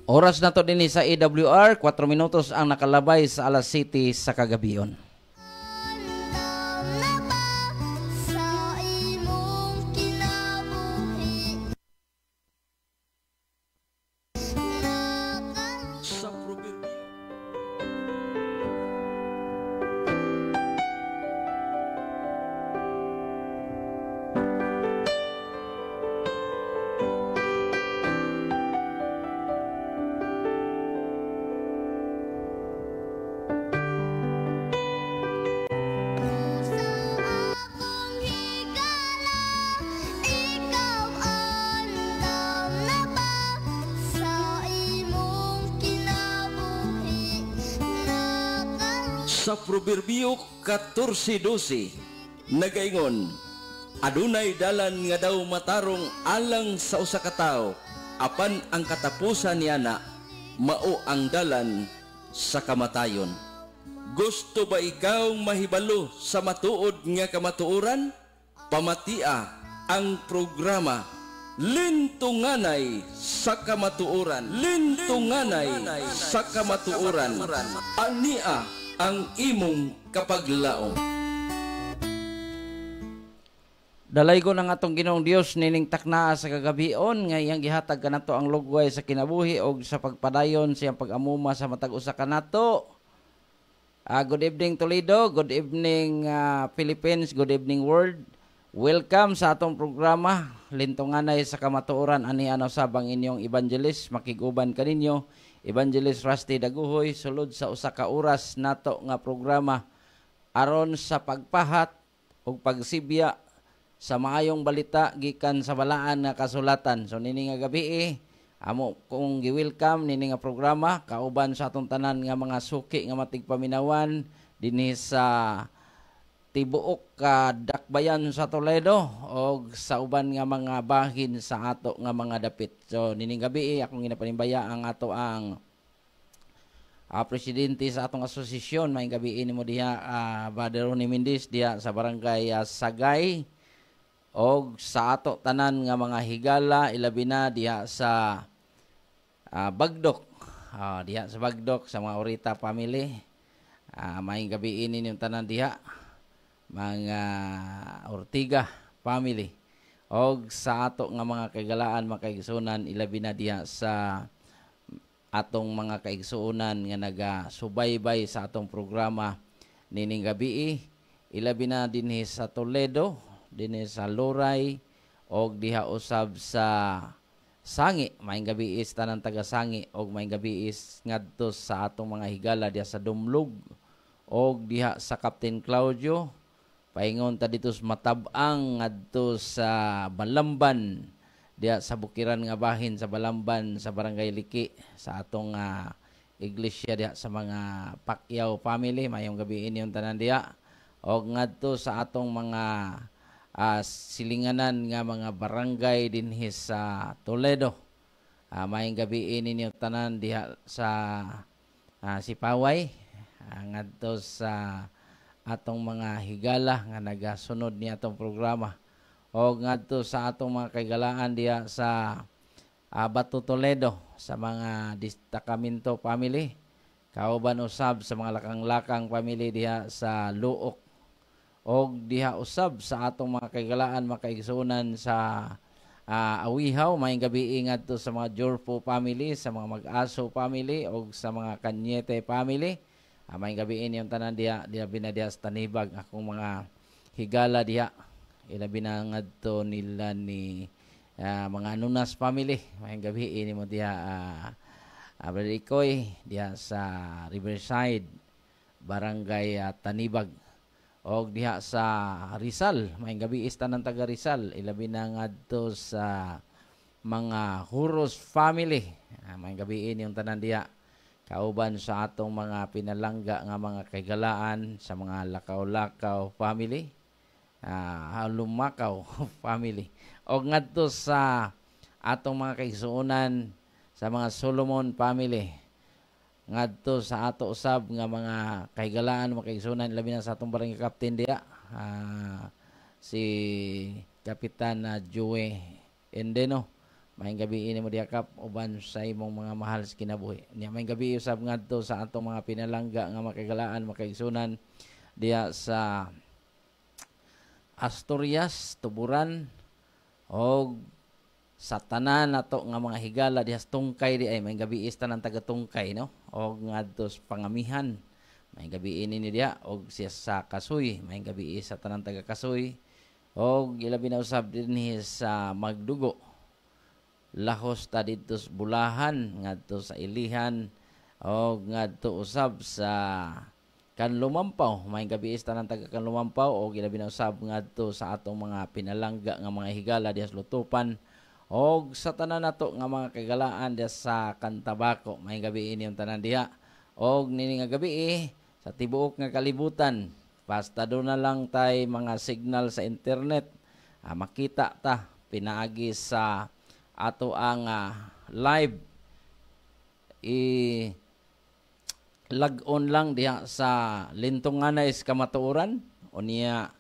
Oras na to din sa AWR, 4 minutos ang nakalabay sa alas 7 sa kagabion. Sa Proverbio 14:12 nagaingon, adunay dalan nga daw matarong alang sa usa ka tawo, apan ang katapusan niana mao ang dalan sa kamatayon. Gusto ba ikaw mahibalo sa matuod nga kamatuoran? Pamatia ang programa Lintunganay sa Kamatuoran. Lintunganay sa Kamatuoran. Ania ang imong kapaglaom. Dalay ko ng atong Ginoong Dios nining taknaa sa kagabion nga iyang gihatag kanato ang lugway sa kinabuhi og sa pagpadayon siyang pag-amuma sa matag usa kanato. Good evening Toledo, good evening Philippines, good evening world. Welcome sa atong programa Lintunganay sa Kamatuoran. Ani ano sabang inyong evangelist makiguban kaninyo Evangelist Rusty Daguhoy sulod sa usa ka oras nato nga programa aron sa pagpahat ug pagsibya sa maayong balita gikan sa balaan nga kasulatan. So nini nga gabi amo kung gi-welcome nini nga programa kauban sa atong tanan nga mga suki nga matigpaminawan dinhi sa tibuok ka dakbayan sa Toledo o sa uban nga mga bahin sa ato nga mga dapit. So nining gabi akong ginapanimbaya ang ato ang presidente sa atong asosasyon. May gabi nimo diha Brother Ronnie Mendez diha sa barangay Sagay o sa ato tanan nga mga higala ilabi na diha sa Bagdok. Diha sa Bagdok sa mga Orita family. May gabi ninyong tanan diha mga Ortiga family og sa ato nga mga kagalaan makaigsunan ilabi na diha sa atong mga kaigsuonan nga nagasubaybay sa atong programa nining gabi ilabi na dinhi sa Toledo, dinhi sa Loray og diha usab sa Sangi. May gabi is tanan taga Sangi og may gabi is ngadto sa atong mga higala diha sa Dumlog og diha sa Captain Claudio. Paingon ta dito sa Matabang ngadto sa Balamban diya sa bukiran nga bahin sa Balamban sa Barangay Liki sa atong iglesia diya sa mga Pacquiao family. Mayong gabi inyong tanan diya og ngadto sa atong mga silinganan nga mga barangay dinhi sa Toledo. Mayong gabi inyong tanan diya sa Sipaway ngadto sa atong mga higala nga nagasunod ni atong programa o ngadto sa atong mga kagalaan diya sa Bato Toledo sa mga Destacamento family kauban usab sa mga lakang-lakang family diha sa Luok o diha usab sa atong mga kagalaan makaigsunan sa Awihaw. May gabi ngadto sa mga Jorpo family, sa mga Mag-aso family o sa mga Kanyete family. May gabiin yung tanan diya binadiya sa Tanibag akong mga higala diya ilabi na ngadto nila ni mga Anunas family. May gabiin mo diya Brother Ikoy diya sa Riverside Barangay Tanibag og diha sa Rizal. May gabi is tanan taga Rizal ilabi na ngadto sa mga Huros family. May gabiin yung tanan diya kauban sa atong mga pinalangga nga mga kaigalaan sa mga lakaw-lakaw family, lumakaw family, o ngadto sa atong mga kaigsuonan sa mga Solomon family, ngadto sa ato usab nga mga kahigalaan mga kaigsuonan, labi na sa atong barangay captain diya, si Kapitan Joey Endeno. Maayong gabi ini mo diya kap uban sa imong mga mahal sa kinabuhi. Nya maayong gabi usab ngadto sa atong mga pinalangga nga makagilaan makaigsunan diya sa Asturias, Tuburan, og sa tanan nato nga mga higala diha sa Tungkay di ay maayong gabi tanan taga Tungkay, no? Og ngadto sa Pangamihan. Maayong gabi ini ni diya og siya sa Kasuy, maayong gabi sa tanan taga Kasuy. Og ilabi na usab dinhi sa Magdugo, lahos ta dito sa Bulahan, ngadto sa Ilihan, o ngadto usab sa Kanlumampaw. Maayong gabi tanan taga Kanlumampaw, o ilabi na usab ngadto sa atong mga pinalangga nga mga higala diha sa Lutupan, o sa tanan nato nga mga kagalaan diha sa Cantabaco. Maayong gabi ini yung tanan diha. O nini nga gabi sa tibuok nga kalibutan, basta doon na lang tay mga signal sa internet, makita ta pinaagi sa ato ang live, log on lang diha sa Lintunganay Kamatuoran, o niya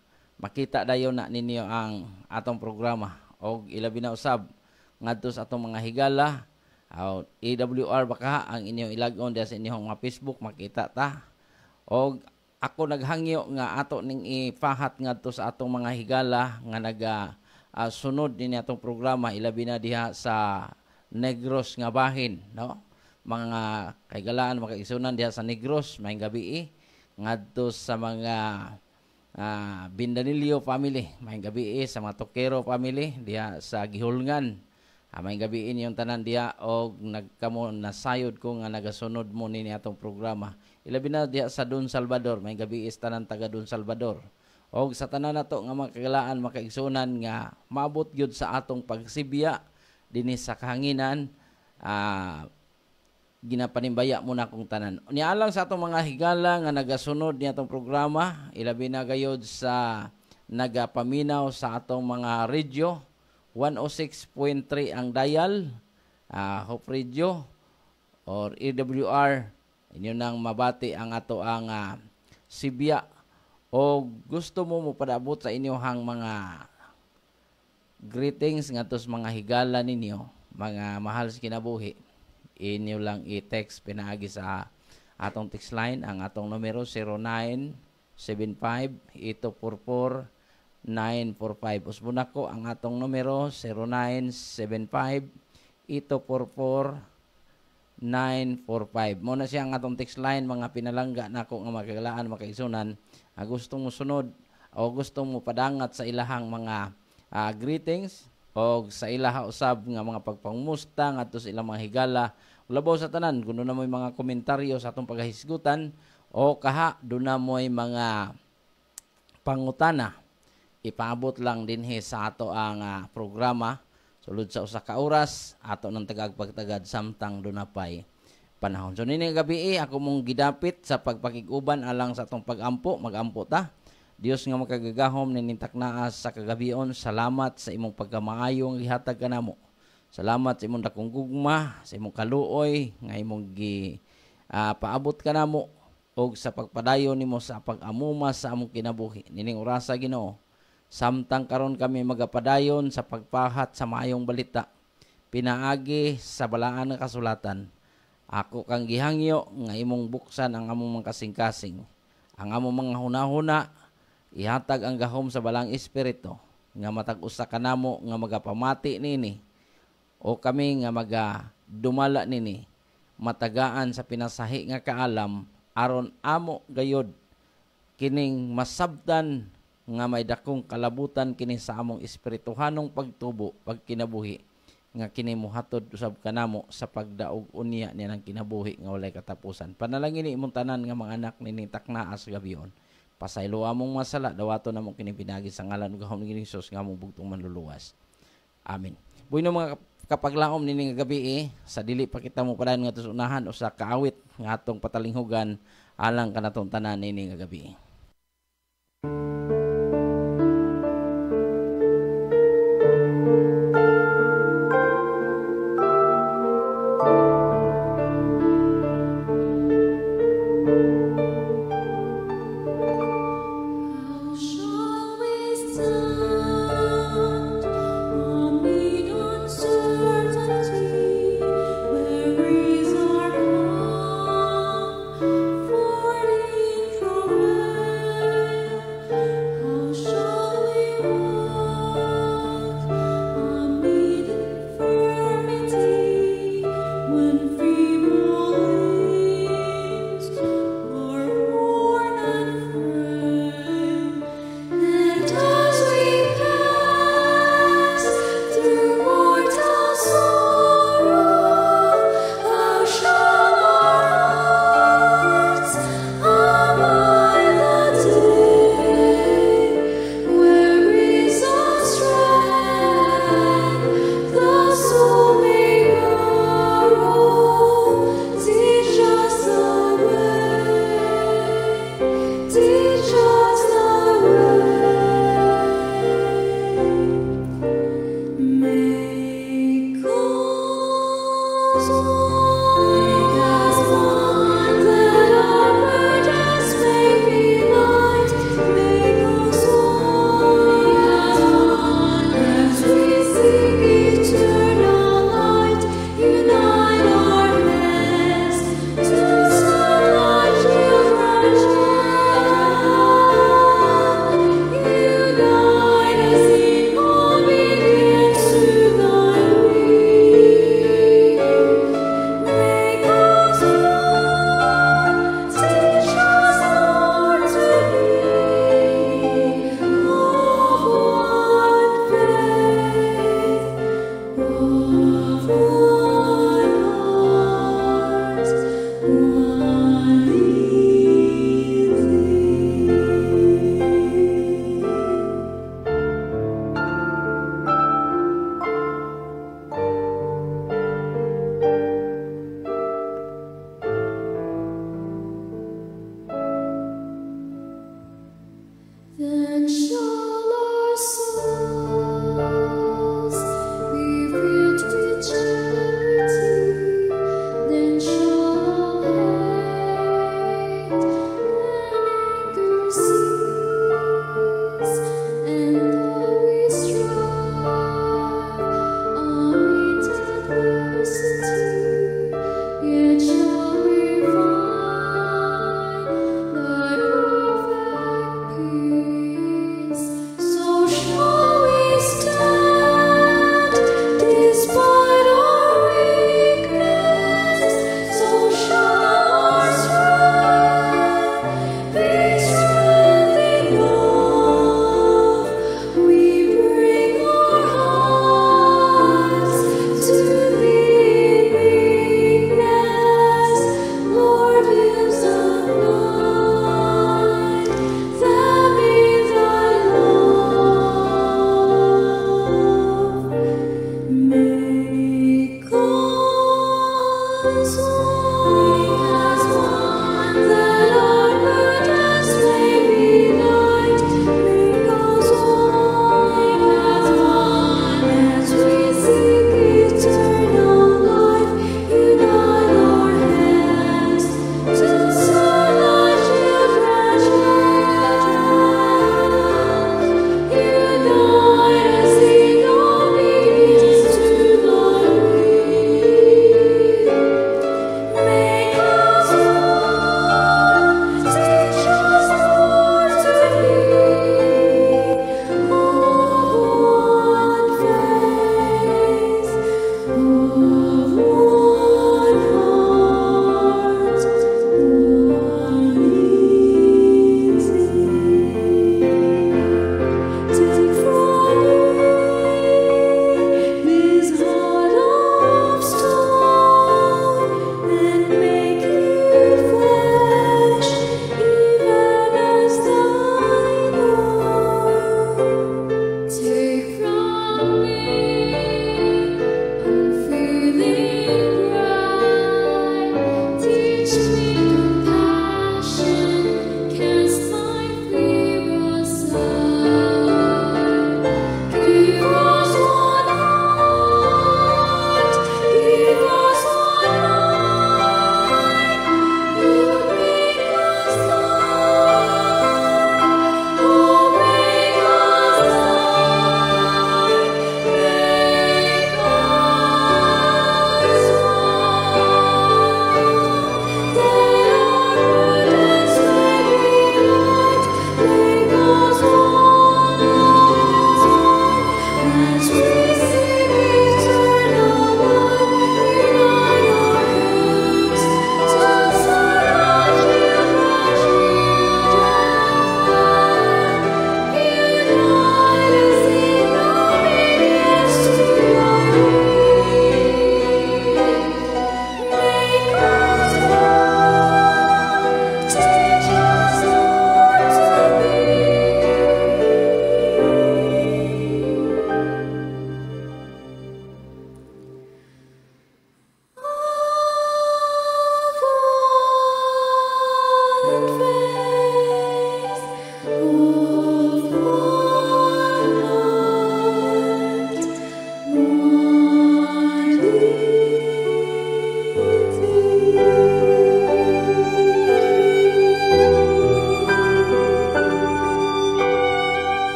makita dayon na ninyo ang atong programa. O ilabi na usab ngadto sa atong mga higala, AWR baka ang inyong ilog on diha sa inyong mga Facebook, makita ta. O ako naghangyo nga ato ning ipahat ngadto sa atong mga higala nga sunod din atong programa, ilabi na diha sa Negros nga bahin, no? Mga kaigalaan mga kaigsunan diha sa Negros, maayong gabi ngadto sa mga Bindanilyo family, maayong gabi sa mga Tokero family diha sa Gihulngan, maayong gabi yung tanan diha. Og nagkamo nasayod ko nga nagasunod mo nini atong programa, ilabi na diha sa Don Salvador, maayong gabi tanan taga Don Salvador. Og sa tanan nato nga mga kagalaan makaigsunan nga maabot gyud sa atong pagsibya dinhi sa kahanginan, ginapanimbaya mo na kung tanan. Nialang sa atong mga higala nga nagasunod ni atong programa, ilabi na gayod sa nagapaminaw sa atong mga radio, 106.3 ang dial, Hope Radio or AWR. Inyo nang mabati ang ato ang sibya. O gusto mo padabot sa inyohang mga greetings ngadto sa mga higala ninyo, mga mahal sa kinabuhi, inyo lang i-text pinaagi sa atong text line. Ang atong numero 0975-844-945. Usbon ako ang atong numero 0975-844-945. Muna siya ang atong text line, mga pinalangga nako nga magagalaan makaigsunan. Gusto mo sunod o gusto mo padangat sa ilahang mga greetings o sa ilaha usab nga mga pagpangmusta ngadto sa ilang mga higala, labaw sa tanan kuno na mo'y mga komentaryo sa atong paghisgutan, o kaha doon na mo'y mga pangutana, ipaabot lang dinhi sa ato ang programa sulod sa usa ka oras ato nang tagagpagtagad samtang dunapay panahon. So nini gabi ako mong gidapit sa pagpakiguban alang sa atong pagampo, magampo ta. Dios nga makagagahom ninintak naas sa kagabion. Salamat sa imong pagkamaayong gihatag kanamo. Salamat sa imong dakong gugma, sa imong kaluoy nga imong paabot kanamo, og sa pagpadayon nimo sa pag-amuma sa among kinabuhi. Nining orasa Ginoo, samtang karon kami magapadayon sa pagpahat sa maayong balita pinaagi sa balaan nga kasulatan, ako kang gihangyo nga imong buksan ang among mga kasing-kasing, ang among mga hunahuna, ihatag ang gahom sa balang espiritu nga matag usa kanamo nga magapamati nini, o kami nga magadumala nini matagaan sa pinasahi nga kaalam, aron amo gayod kining masabtan nga may dakong kalabutan kini sa among espirituhanong pagtubo pagkinabuhi, nga kini mohatod usab kanamo sa pagdaog unya niya ng kinabuhi nga walay katapusan. Panalangin ni imong tanan nga mga anak nini taknaas gabion. Pasaylo among masala, dawaton namong kini pinagi sa ngalan ug gahom ni Hesus nga among bugtong manluluwas. Amen. Buino mga kapaglaom nini nga gabi sa dili pa kita mo padayon nga unahan o sa kaawit nga atong patalinghugan alang kanatong tanan nini nga gabi. For the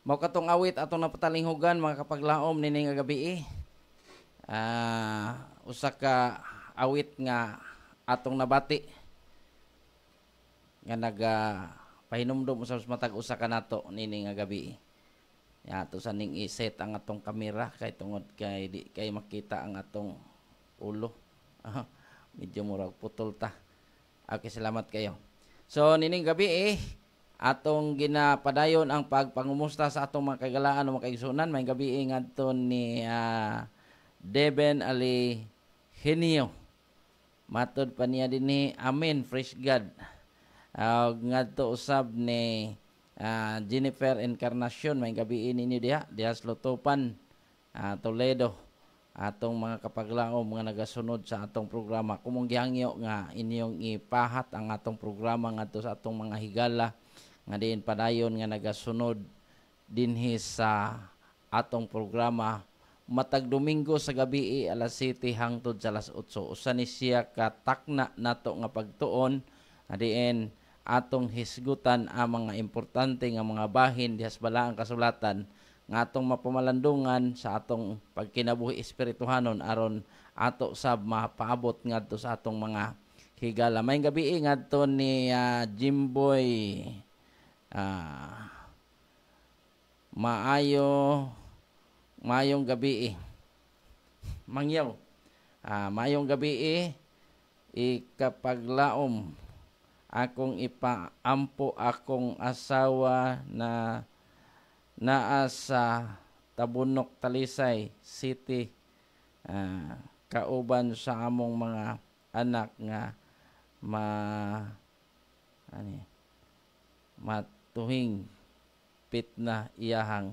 Mao katong awit atong napatalinghugan mga kapaglaom nini nga gabi. Usa ka awit nga atong nabati nga pahinumdum sa matag usa ka nato nini nga gabi. Ya to sa ning iset ang atong kamera kay tungod kay di kay makita ang atong ulo. Medyo murag putol ta. Okay, salamat kayo. So nining gabi atong ginapadayon ang pagpangumusta sa atong mga kagalaan o mga kaigsunan. May gabi ngadton ni Deben Ali Henio. Matod pa niya dinhi, amen, praise God. Ngadto usab ni Jennifer Encarnacion, may gabi ninyo diha sa Lutupan, Toledo. Atong mga kapaglaom mga nagasunod sa atong programa. Kumong gihangyo nga inyong ipahat ang atong programa ngadto sa atong mga higala nga diin padayon nga nagasunod dinhi sa atong programa matag Domingo sa gabi alas 7 hangtod sa alas 8. Usa ni siya katakna nato nga pagtuon nga diin atong hisgutan ang mga importante nga mga bahin diha sa balaang kasulatan nga atong mapamalandungan sa atong pagkinabuhi espirituhanon aron ato sab mapaabot ngadto sa atong mga higala. May gabi ngadto ni Jimboy maayong gabi Mangyaw. Maayong gabi ikapaglaom akong ipaampo akong asawa na naa sa Tabunok, Talisay City, kauban sa among mga anak nga matuhing pit na iyahang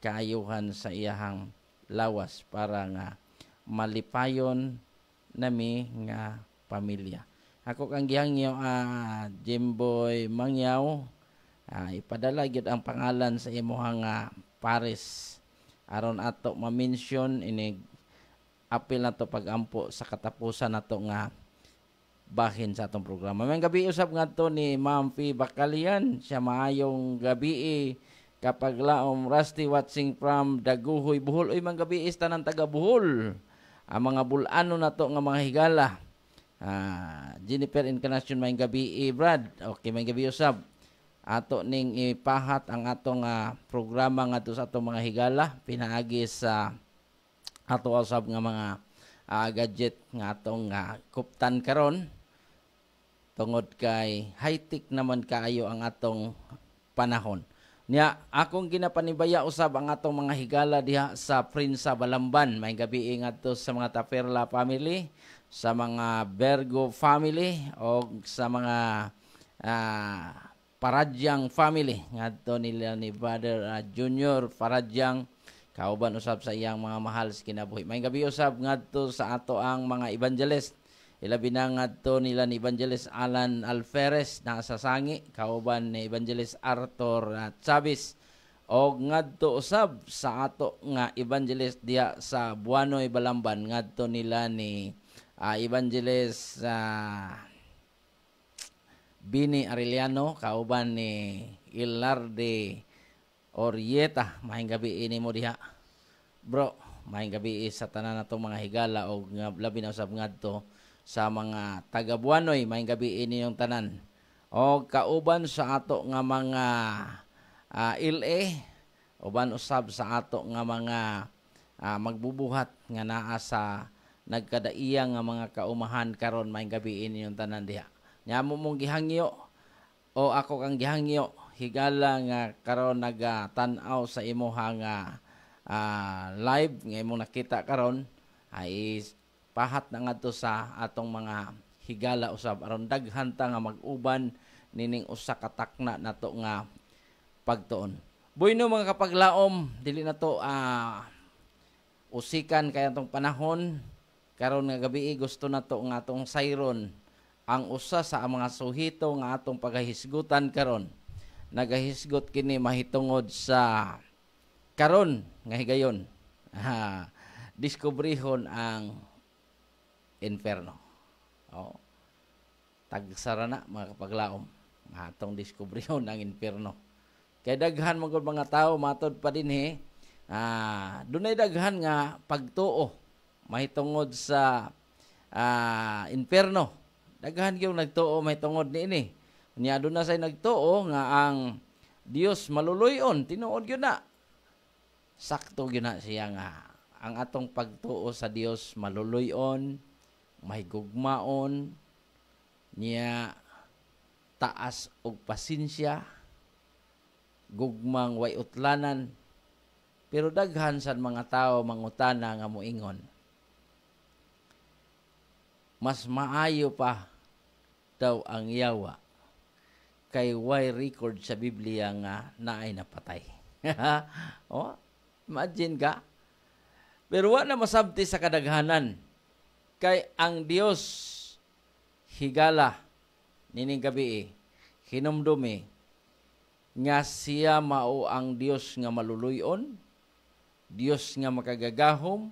kaayuhan sa iyahang lawas para nga malipayon nami nga pamilya. Ako kang gihangyo Jimboy Mangyaw, ipadala gyud ang pangalan sa imuhang pares aron ato ma-mention inig apil nato pagampo sa katapusan nato nga bahin sa atong programa. May gabi usab ngadto ni Ma'am P. Bakalian, siya maayong gabi kapaglaom Rusty watching from Daguhoy, Bohol. Uy, mga gabi tanan taga Bohol. Ang mga bulano nato nga mga higala. Jennifer Encarnacion, may gabi Brad. Okay, may gabi usab. Ato ning ipahat ang atong programa ngadto sa atong mga higala pinaagi sa ato usab nga mga gadget nga atong kuptan karon tungod kay high-tech naman kaayo ang atong panahon. Nya akong ginapanibaya usab ang atong mga higala diha sa Prinsa Balamban. May gabi ngadto sa mga Taperla family, sa mga Bergo family o sa mga Paradyang family ngadto nila ni Brother Junior Paradyang kauban usab sa iyang mga mahal sa kinabuhi. May gabi usab ngadto sa ato ang mga evangelist. Ilabi na ngadto nila ni Evangelist Alan Alferez na sa Sangi, kauban ni Evangelist Arthur Chavez. O ngadto usab sa ato nga evangelist diya sa Buanoy Balamban ngadto nila ni Evangelist Bini Arellano, kauban ni Ilarde Orieta. Mahing gabi ini mo diha. Bro, mahing gabi sa tanan natong mga higala o labi na usab ngadto sa mga taga Buanoy. Mahing gabi ini yung tanan. O kauban sa ato nga mga LA, uban usab sa ato nga mga magbubuhat nga naa sa nagkadaiya nga mga kaumahan karon mahing gabi ini yung tanan diha. Nya mo mong gihangyo o ako kang gihangyo higala nga karon nagatan-aw sa imuha nga live nga imong nakita karon ay pahat na ngadto sa atong mga higala usab aron daghan ta nga mag-uban nining usa ka takna nato nga pagtuon. Buyno mga kapaglaom, dili na to usikan kay atong panahon karon nga gabi gusto na to nga atong sayron ang usa sa mga suhito nga atong pagahisgutan karon. Nagahisgot kini mahitungod sa karon nga higayon. Diskubrihon ang inferno. Tagsara na mga kapaglaom. Atong diskubrihon ang inferno. Kay daghan mga mga tao matod pa dinhi, dunay daghan nga pagtuo mahitungod sa inferno. Daghan gyud nagtuo mahitungod niini. Unya aduna say nagtuo nga ang Dios maluluyon, tinuod gyud na. Sakto gyud na siya nga ang atong pagtuo sa Dios maluluyon, mahigugmaon, niya taas og pasensya, gugmang way utlanan. Pero daghan sa mga tao mangutana nga moingon, mas maayo pa daw ang yawa kay way record sa Biblia nga naay napatay. Imagine ka. Pero wa na masabti sa kadaghanan kay ang Dios higala nining gabi hinumdumi nga siya mao ang Dios nga maluluyon, Dios nga makagagahom,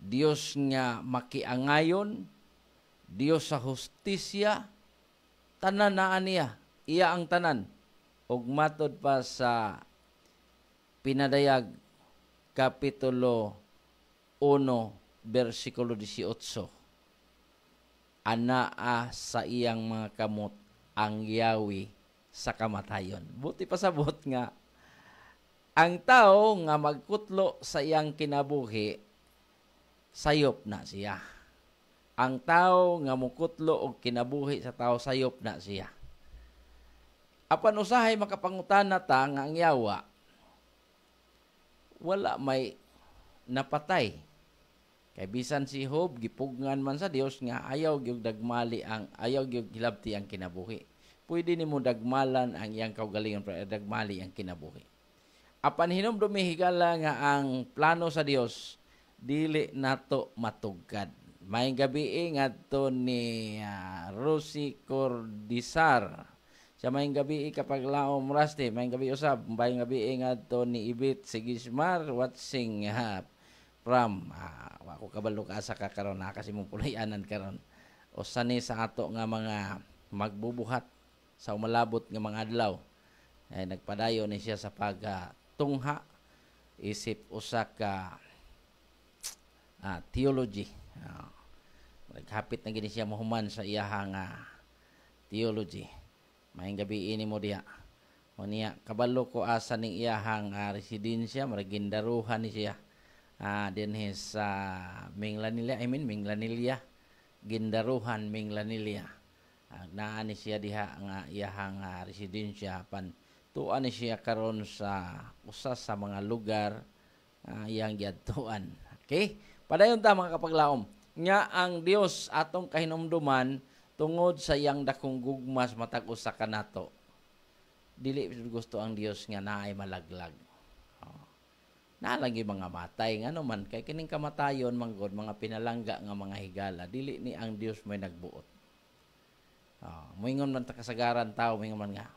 Dios nga makiangayon, Dios sa hustisya, tanan naa niya, iya ang tanan. Ug matod pa sa Pinadayag Kapitulo 1, versikulo 18, anaa sa iyang mga kamot ang yawi sa kamatayon. Buti pa sabot nga, ang tao nga magkutlo sa iyang kinabuhi, sayop na siya. Ang tao nga mukutlo og kinabuhi sa tao, sayop na siya. Apan usahay makapangutana ta nga ang yawa, wala may napatay. Kay bisan si Job gipugngan man sa Dios nga ayaw gyud dagmali ang ayaw gyud hilabti ang kinabuhi. Pwede nimo dagmalan ang iyang kaugalingon pero dagmali ang kinabuhi. Apan hinumdumi higala nga ang plano sa Dios dili nato matugkad. May gabi ngadto ni Rosie Cordisar. Sa may gabi kapag laom Rasti, may gabi usab, may gabi ngadto ni Ibit Sigismar watching from ako kabalo ka sa kakaron kasi mong pulayanan karon. O sani sa ato nga mga magbubuhat sa umalabot nga mga adlaw. Ay nagpadayo ni siya sa pagtungha isip usa ka theology. Naghapit na gini siya mahuman sa iyahang theology. Maayong gabi ini mo diha. O niya, kabalo ko asa ning iyahang residensya, maragindaruhan ni siya. Dinhi sa Minglanilla. Gindaruhan Minglanilla. Naan ni siya diha nga iyahang residensya. Tuan ni siya karon sa usa sa mga lugar iyang giadtuan. Okay? Padayon ta mga kapaglaom. Nga ang Dios atong kahinumduman tungod sa iyang dakong gugmas matag usa kanato. Dili gusto ang Dios nga naay malaglag. Nalagi mga matay ngano man kay kining kamatayon manggod mga pinalangga nga mga higala dili ni ang Dios may nagbuot. Moingon man ta kasagaran tao moingon man nga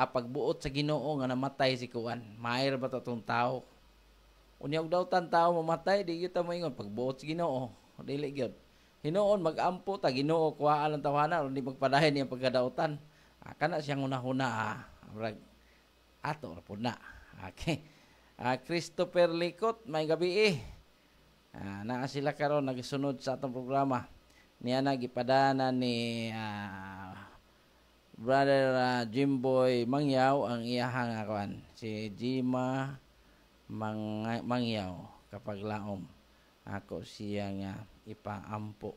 pagbuot sa Ginoo nga namatay si kuan, maayra ba ta tong tao? Unyog daw tan tao mamatay di gyud ta moingon pagbuot sa Ginoo, dili gyud. Hinoon mag-ampo ta Ginoo kuha lang tawanan undi magpadayon niyang pagkadautan. Kana siyang una-una ato ra pud na. Okay. Christopher Likot, may gabi naa sila karon nagsunod sa atong programa. Niya nagipadana ni Brother Jimboy Mangyaw ang iyahang kuan si Jima Mangyaw kapag laom. Ako siya nga ipaampo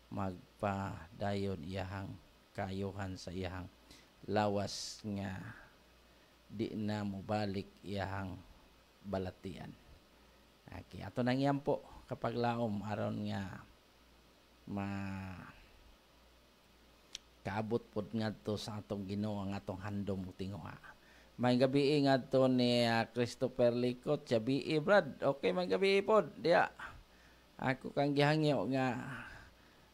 magpadayon iyahang kayuhan sa iyahang lawas nga di na mubalik iyahang balatian. Okay, ato nang iyampo kapag laom aron nga kaabot pod ngadto sa atong Ginoo ang atong handom ug tinguha. May gabi ngadto ni Christopher Likot, Chabi Brad. Okay, may gabi pod diya. Ako kang gihangyo nga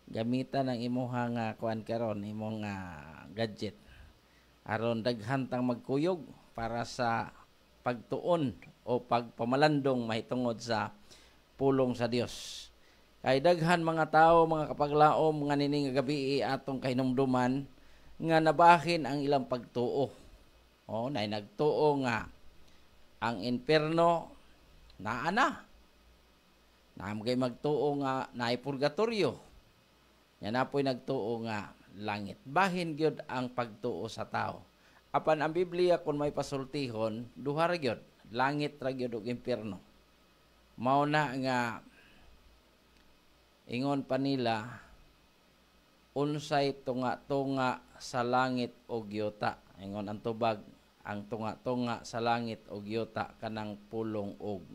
gamitan ng imuhang kuan karon, imong gadget. Aron daghan tang magkuyog para sa pagtuon o pagpamalandong mahitungod sa pulong sa Dios. Kay daghan mga tao, mga kapaglaom, nga nining gabi atong kahinumduman nga nabahin ang ilang pagtuo. O nay nagtuo nga ang impierno naa na. Naamgay magtuo nga naay purgatorio. Yan na po'y nagtuo nga langit. Bahin gyud ang pagtuo sa tao. Apan ang Biblia kung may pasultihon, duha ra gyud, langit ra gyud ug impierno. Mao na nga ingon pa nila unsay tunga-tunga sa langit ug yuta. Ingon ang tubag, ang tunga-tunga sa langit ug yuta kanang pulong ug.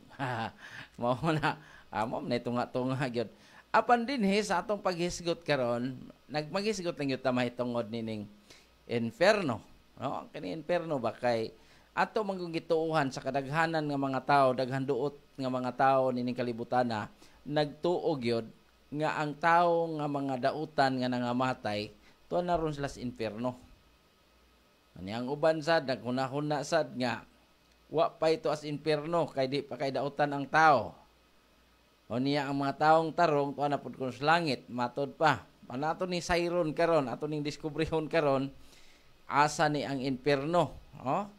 Mao na amo na tunga-tunga gyud. Apan dinhi sa atong paghisgot karon, nagmaghisgot lang gyud ta mahitungod nining inferno. No, kani inferno ba kay ato manggugituuhan sa kadaghanan nga mga tao, daghan duot nga mga tao nining kalibutana, nagtuo gyud nga ang tao nga mga dautan nga nangamatay, tuwa na ron sila sa inferno. Ani ang uban sad nagkunahuna sad nga wa pa ito as inferno kay di pa kay dautan ang tao. O niya ang mga taong tarong tuwa na pud kun sa langit, matod pa. Panato ni sayron karon, ato ning diskubrihon karon asa ni ang inferno, o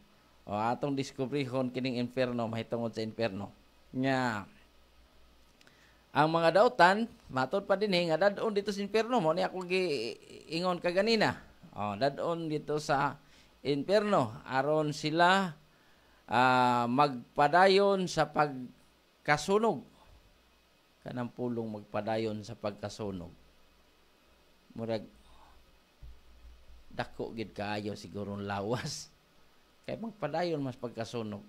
atong diskubrihon kining inferno mahitungod sa inferno. Nya ang mga dautan matod pa dinhi nga dadon dito sa inferno mo ni ako giingon kaganina. Dadon dito sa inferno aron sila magpadayon sa pagkasunog. Kanang pulong magpadayon sa pagkasunog. Murag dako gid kaayo siguro lawas. Kay magpadayon mas pagkasunog.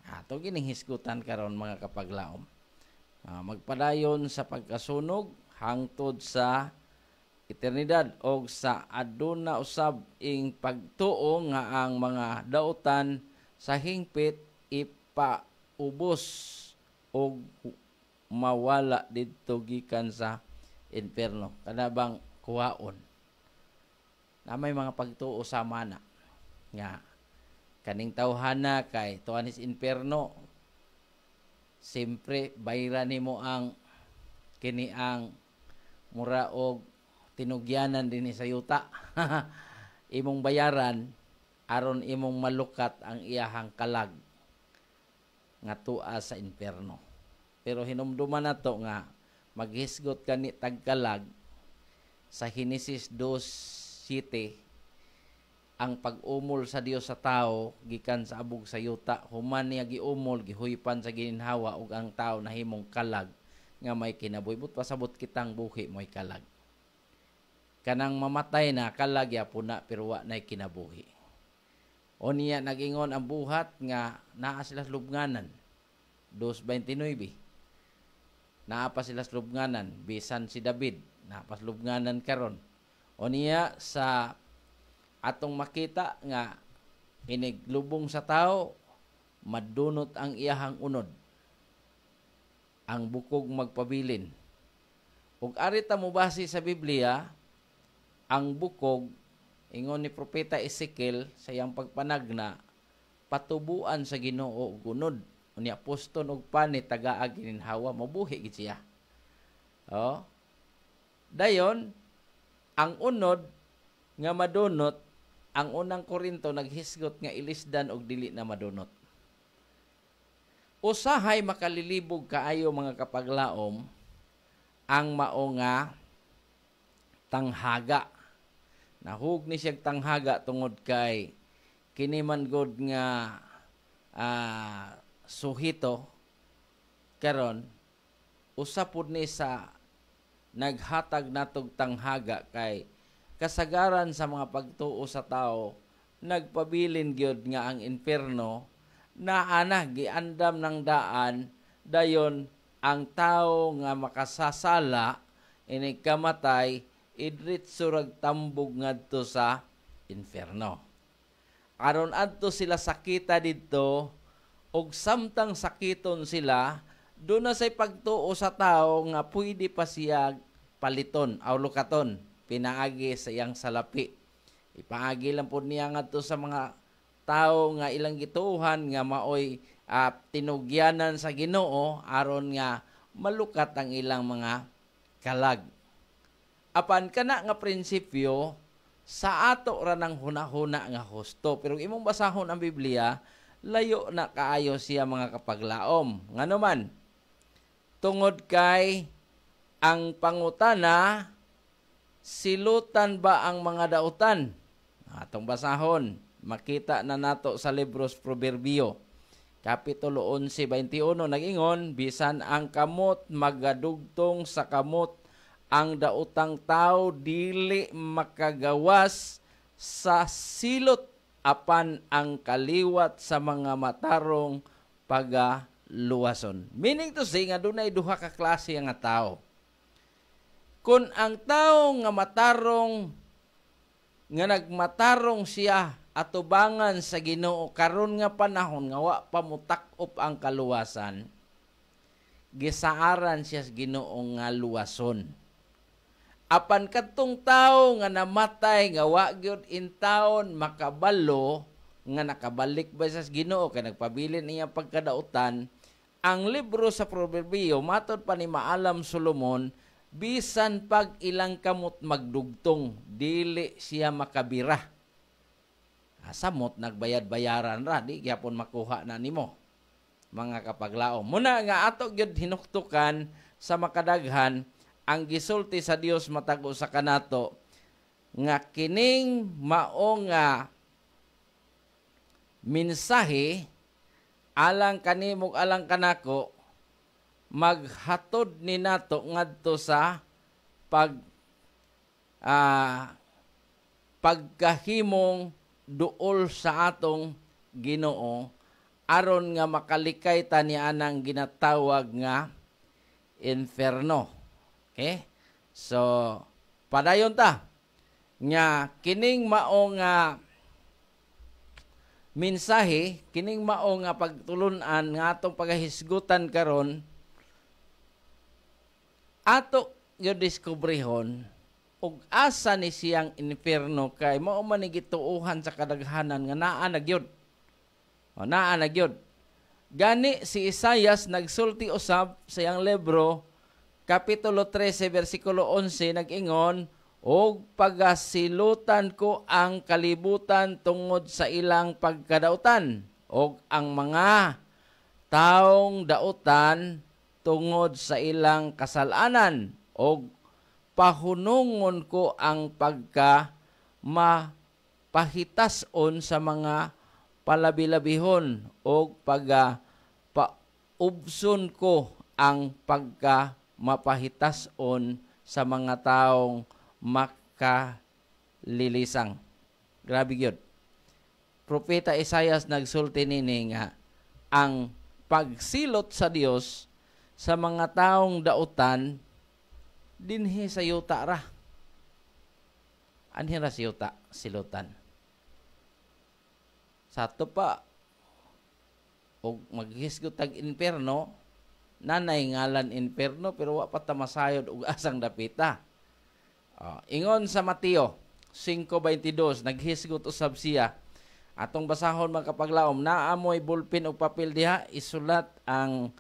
Ato gining hisgutan karon mga kapaglaom. Magpadayon sa pagkasunog hangtod sa eternidad o sa aduna usab ing pagtuo nga ang mga dautan sa hingpit ipaubos o mawala didto gikan sa inferno. Kada bang kuhaon na may mga pagtuo sama na nga kaning tawhana kay tuan is inferno, siyempre bayra nimo ang kini ang mura og tinugyanan dinhi sa yuta. Imong bayaran aron imong malukat ang iyahang kalag nga tua sa inferno. Pero hinumduman nato nga maghisgot kani tagkalag sa Genesis 2:7 ang pag-umol sa Dios sa tao gikan sa abog sa yuta, human niya giumol gihuypan sa gininhawa ug ang tao nahimong kalag nga may kinabuhi. But pasabot kitang buhi mo'y kalag. Kanang mamatay na kalag ya puna pero wa nay kinabuhi. O niya nagingon ang buhat nga naa sila lubnganan. 2:29. Naa pa sila lubnganan, bisan si David, naa pa lubnganan karon. O niya sa atong makita nga iniglubong sa tao, madunot ang iyahang unod. Ang bukog magpabilin. Ug arita mo base sa Biblia, ang bukog, ingon ni Propeta Ezekiel sa iyang pagpanagna, patubuan sa Ginoo ug unod. Unya poston og pani tagaag gininhawa mabuhi gid siya. Dayon ang unod nga madunot, ang unang Korinto naghisgot nga ilisdan og dili na madunot. Usahay makalilibog kaayo mga kapaglaom ang mao nga tanghaga. Nahug ni siyang tanghaga tungod kay kini man gud nga suhito karon usa pud ni sa naghatag natog tanghaga kay kasagaran sa mga pagtuo sa tao nagpabilin gyud nga ang inferno naa na giandam ng daan dayon ang tao nga makasasala inig kamatay idritso rag tambog ngadto sa inferno. Aron adto sila sakita didto og samtang sakiton sila, doon na say pagtuo sa tao nga pwede pa siya paliton aw lukaton, pinaagi sa iyang salapi. Ipaagi lang po niya ngadto sa mga tao nga ilang gituuhan nga maoy tinugyanan sa Ginoo aron nga malukat ang ilang mga kalag. Apan kana nga prinsipyo sa ato ra ng hunahuna nga husto. Pero imong basahon ang Biblia, layo na kaayo siya mga kapaglaom. Ngano man, tungod kay ang pangutana, silutan ba ang mga dautan? Atong basahon, makita na nato sa libros Proverbio. Kapitulo 11:21 nag-ingon, bisan ang kamot magadugtong sa kamot, ang daotang tao dili makagawas sa silot, apan ang kaliwat sa mga matarong pagaluwason. Meaning to say nga dunay duha ka klase nga tao. Kung ang tao nga matarong nga nagmatarong siya atubangan sa Ginoo karon nga panahon nga wa pa mutak-op ang kaluwasan, gisaaran siya sa Ginoo nga luwason. Apan kadtong tawo nga namatay nga wa gyud in taon makabalo nga nakabalik ba sa Ginoo kay nagpabilin niya pagkadautan, ang libro sa Proverbio matod pa ni Maalam Solomon, bisan pag ilang kamot magdugtong dili siya makabira. Samot nagbayad-bayaran ra, di gyapon makuha na nimo mga kapaglaom. Muna nga ato gyud hinuktukan sa makadaghan ang gisulti sa Dios matago sa kanato nga kining mao nga mensahe alang kanimo alang kanako maghatod ni nato ngadto sa pagkahimong duol sa atong Ginoo aron nga makalikay ta nianang ginatawag nga inferno. Okay? So padayon ta nga kining mao nga mensahe, kining mao nga pagtulunan nga atong pagahisgutan karon, ato yo diskubrehon ug asa ni siyang inferno kay mao man ni gituohan sa kadaghanan nga naa na gyud. Naa na gyud. Gani si Isaias nagsulti usab sa iyang libro kapitulo 13 bersikulo 11 nag-ingon, og pagasilutan ko ang kalibutan tungod sa ilang pagkadautan, og ang mga taong dautan tungod sa ilang kasalanan, og pahunungon ko ang pagka-mapahitason sa mga palabilabihon, og paubson ko ang pagka-mapahitason sa mga taong makalilisang. Grabe yun. Propeta Isaias nagsulti nini nga ang pagsilot sa Dios sa mga taong dautan dinhi sa yuta ra. Anhin ra sa yuta, silutan. Sa ato pa, o maghisgot tag inferno, nanay ngalan inferno, pero wa pa tamasayod og asang dapita. Ingon sa Mateo 5:22, naghisgot usab siya. Atong basahon mga kapaglaom, naamoy bulpin o papel diha, isulat ang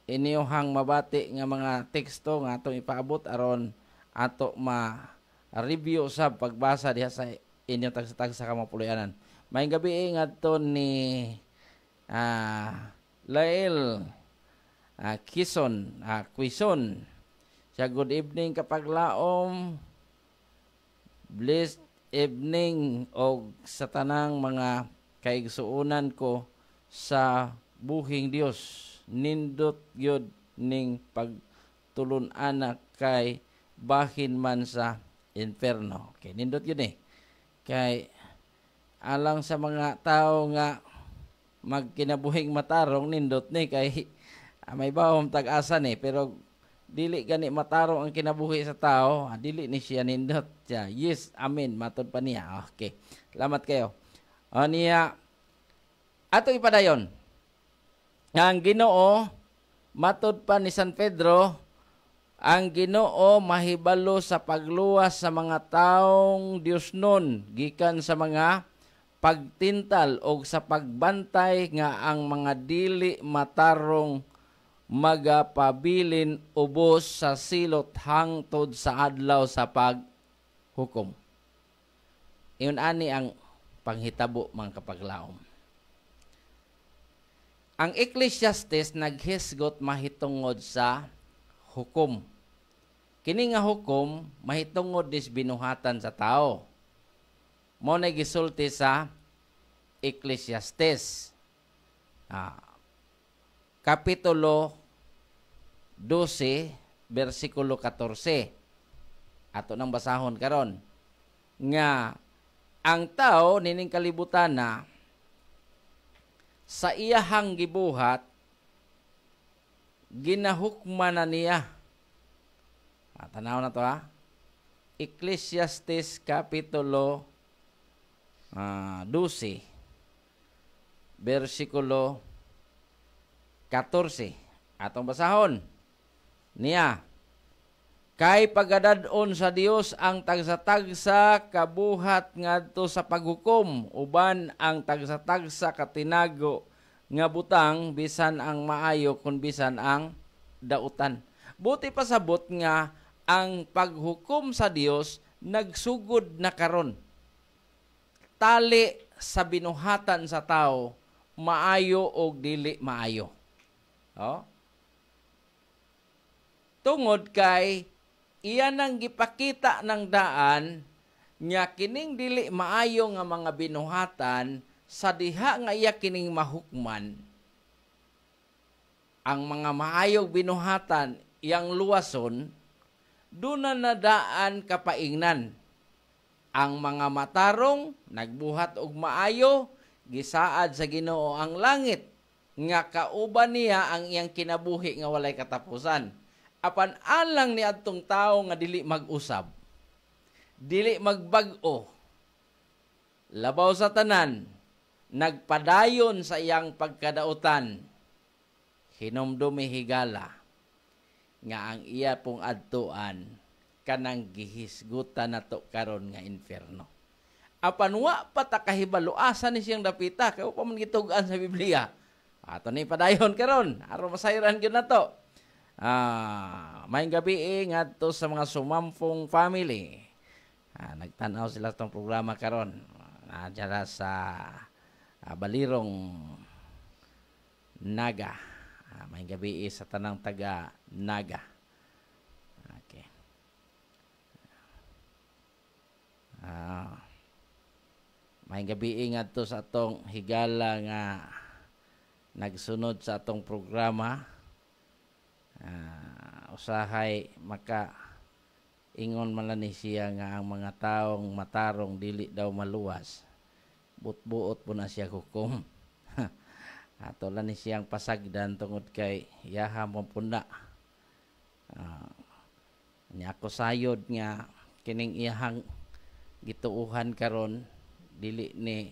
iniyuhang mabati nga mga teksto nga atong ipaabot aron ato ma-review sa pagbasa diha sa inyong tagsa-tagsa kamapuluyanan. May gabi ngadto ni Lael Quison. Siya, good evening kapaglaom. Blessed evening og sa tanang mga kaigsuunan ko sa buhing Dios. Nindot gyud ning pagtulun-anak kay bahin man sa inferno. Okay, nindot yun kay alang sa mga tao nga magkinabuhing matarong, nindot ni kay may bawom tag-asa pero dili gani matarong ang kinabuhi sa tao, dili ni siya nindot siya. Yes, amen, matod pa niya. Okay, salamat kayo. Niya ato ipadayon ang Ginoo, matod pa ni San Pedro, ang Ginoo mahibalo sa pagluwas sa mga taong Dios nun, gikan sa mga pagtintal o sa pagbantay nga ang mga dili matarong magapabilin ubos sa silot hangtod sa adlaw sa hukom. Iyon ani ang panghitabo mga kapaglaom. Ang Ecclesiastes naghisgot mahitungod sa hukom. Kini nga hukom mahitungod dis binuhatan sa tao. Mao na gisulti sa Ecclesiastes. Kapitulo 12, versikulo 14. Ato nang basahon karon nga ang tao nining kalibutan na sa iyahang gibuhat ginahukman na niya. Tanaw na to Ecclesiastes kapitulo 12 versikulo 14. Atong basahon niya. Kay pagadadon sa Dios ang tagsa-tagsa kabuhat ngadto sa paghukom, uban ang tagsa-tagsa katinago nga butang bisan ang maayo kun bisan ang dautan. Buti pasabot nga ang paghukom sa Dios nagsugod na karon. Tali sa binuhatan sa tao, maayo o dili maayo. Tungod kay iyan ang gipakita ng daan nga kining dili maayo nga mga binuhatan sa diha nga iya kining mahukman. Ang mga maayog binuhatan iyang luwason duna na daan kapaingnan. Ang mga matarong nagbuhat og maayo gisaad sa Ginoo ang langit nga kauban niya ang iyang kinabuhi nga walay katapusan. Apan alang ni adtong tao nga dili mag-usab, dili magbag-o, labaw sa tanan, nagpadayon sa iyang pagkadautan, hinumdumi higala, nga ang iya pong adtuan, kanang gihisgutan nato karon nga inferno. Apan wa patakahibalo, asa ni siyang dapita, kaya pa man gitugan sa Biblia. Ato ni padayon karon, aron masayran gyud nato. May gabi ngadto sa mga sumamfong family. Nagtanaw sila tong programa karon. Diyan sa Balirong Naga. May gabi sa tanang taga Naga. Okay. May gabi ngadto sa atong higala nga nagsunod sa atong programa. Usahay maka ingon man ni siya nga ang mga taong matarong dili daw maluwas, buot-buot po na siya hukom. Ato lang ni siyang pasagdan tungod kay yaha mo puna. Niya ako sayod nga kining iyahang gituuhan karon dili ni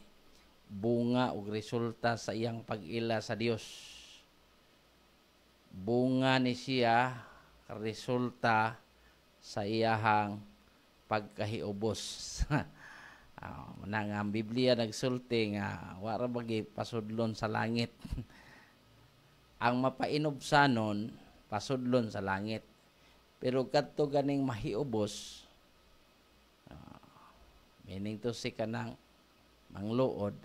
bunga og resulta sa iyang pag-ila sa Dios. Bunga ni siya resulta sa iyahang pagkahiubos. Nang ang Biblia nagsulti nga wala bagi pasudlon sa langit. Ang mapainobsanon pasudlon sa langit. Pero kadto ganing mahiubos, meaning to si kanang mangluod,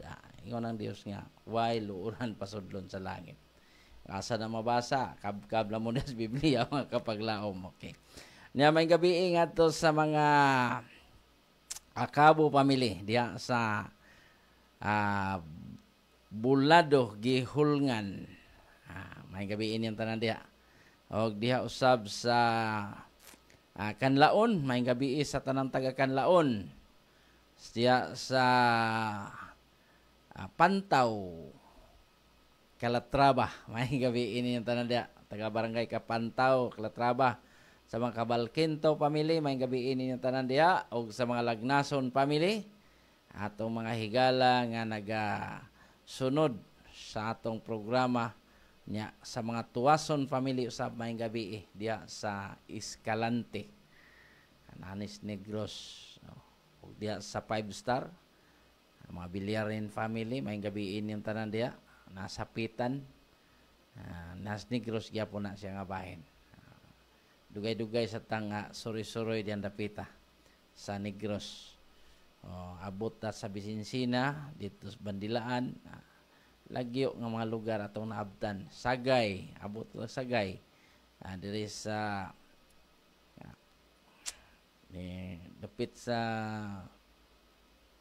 ingon ang Dios nga why luuran pasudlon sa langit. Asa na mabasa, kabla mo na sa Biblia, mga kapaglaom. Okay. Niya may gabi ngadto sa mga Akabo family, diya sa Bulado, Gihulngan. May gabi yung tanan diya. O diya usab sa Kanlaon, may gabi sa tanang taga Kanlaon. Diya sa Pantaw, Calatrava, may gabi ini yung tanan dia, taga barangay Kapantaw, Calatrava. Sa mga Kabalkinto family, may gabi ini yung tanan dia, o sa mga Lagnason family, atong mga higala nga nagasunod sa atong programa nya sa mga Tuwason family usab may gabi dia sa Escalante, Ananis Negros, o dia sa 5 Star, mga Bilyarin family, may gabi ini yung tanan dia. Nasapitan, Nas Negros gyapon na siya nga bahin. Dugay-dugay sa tanga suri-suroy diyan dapita sa Negros. Abot ta sa Bisinsina, dito sa Bandilaan, lagyo nga mga lugar atong naabtan. Sagay, abot ta Sagay. Diri sa dapit sa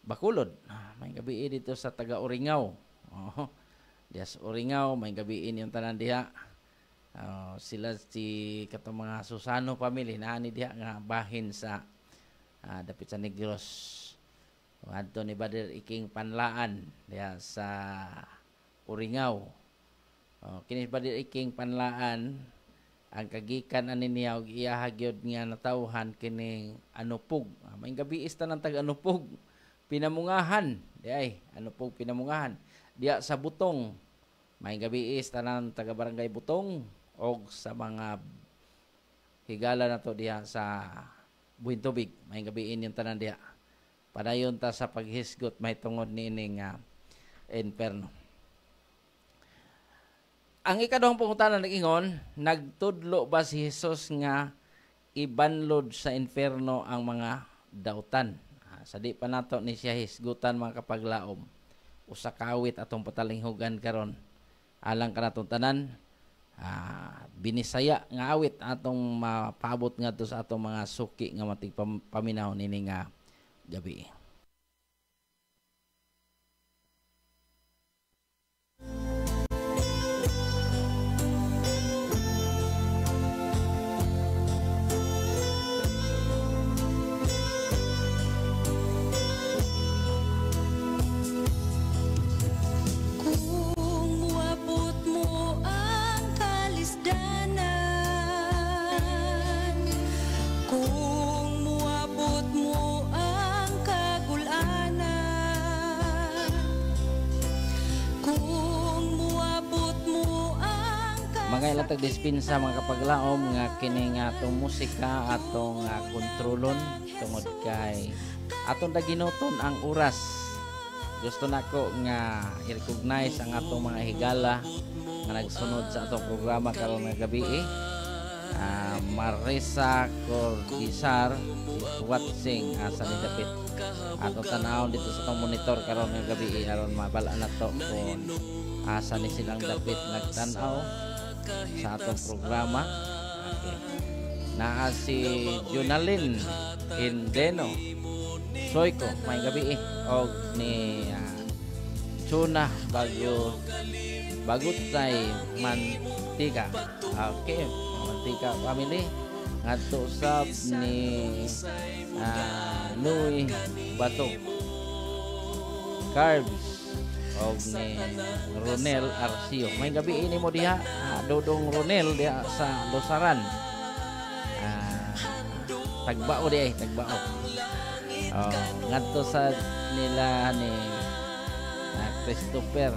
Bacolod. May gabi dito sa taga Uringaw. Dias Uringaw, may gabi yung tanan diha. Sila si katong mga Susano family naani diha nga bahin sa dapit sa Negros. Adto ni Brother Iking Panlaan diha sa Uringaw. Kini Brother Iking Panlaan ang kagikan ani niya og iya gyud nga natawhan kini Anupog. May gabi tanan taga Anupog. Pinamungahan, diay Anupog Pinamungahan. Diya sa Butong, may gabi tanan taga Barangay Butong og sa mga higala na to diya sa Buhintubig, may gabiin yung tanan diya. Padayon ta sa paghisgot may tungod niining inferno. Ang ikaduhang pangutana nag-ingon, nagtudlo ba si Jesus nga ibanlod sa inferno ang mga dautan? Sa di pa nato ni siya hisgutan mga kapaglaom. Usa ka awit atong patalinghugan karon. Alang kanatong tanan, binisaya nga awit atong mapabot ngadto sa atong mga suki nga matig paminaw nini nga gabi. Mga ilatag dispensa mga kapaglaom nga kini nga atong musika atong kontrolon tungod kay atong daginoton ang oras. Gusto nako nga i-recognize ang atong mga higala nga nagsunod sa atong programa karon nga gabi. Marisa Cordisar watching sa nidapit atong tanawon dito sa atong monitor karon nga gabi aron mabala na to kung asa ni silang dapit nagtanaw sa atong programa. Okay. Naa si Junalyn Indeno Soyko may gabi og ni Chuna Bagutay Mantika. Okay, Mantika family ngadto usab ni Louis Bato Carbs og ni Ronel Arcio. May gabi ini mo diha Dodong Ronel diha sa Losaran. Tagbao di tagbao. Ngadto sa nila ni Christopher.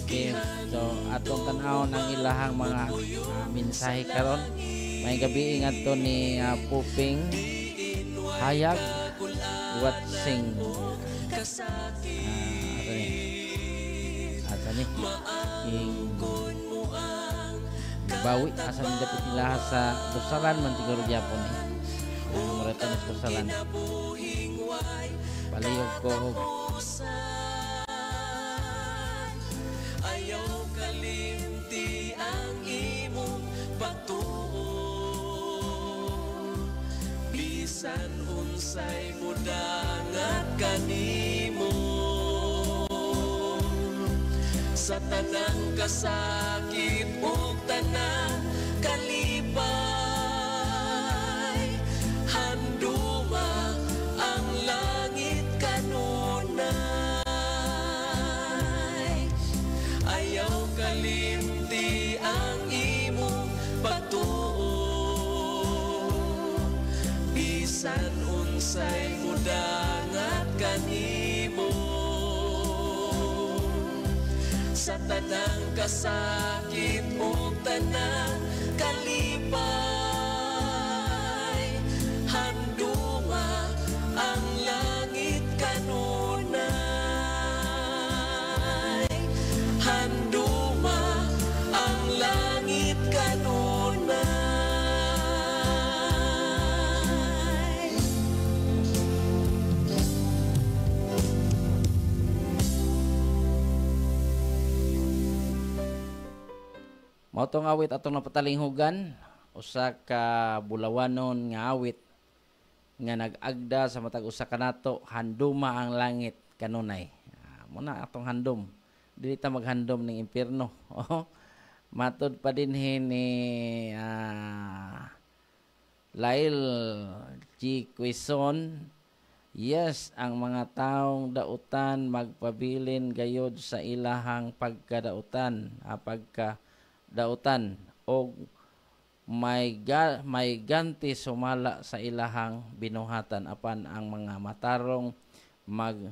Okay, so atong tan-aw ng ilahang mga mensahe karon. May gabi ngadto ni Puping Hayag watching asa ni bawi asa ni dapit nila sa Lusaran man siguro gyapon ni Moreta ni Lusaran palayog ko ayaw kalimti ang imong pagtuon bisan unsay mudangat kanimo sa tanang kasakit ug tanang kalipay handuma ang langit kanunay ayaw kalimti ang imong pagtuon bisan unsay mudangat kanimo sa tanang kasakit ug tanang kalipay handuma ang langit kanunay handuma ang langit kanunay Mao tong awit atong napatalinghugan, usa ka bulawanon nga awit nga nag-agda sa matag usa ka nato, handuma ang langit kanunay. Muna atong handom. Dili ta maghandom ning impierno. Matod pa dinhi ni Lail G. Quezon, yes, ang mga taong dautan magpabilin gayod sa ilahang pagkadautan, pagkadautan o may ganti sumala sa ilahang binuhatan, apan ang mga matarong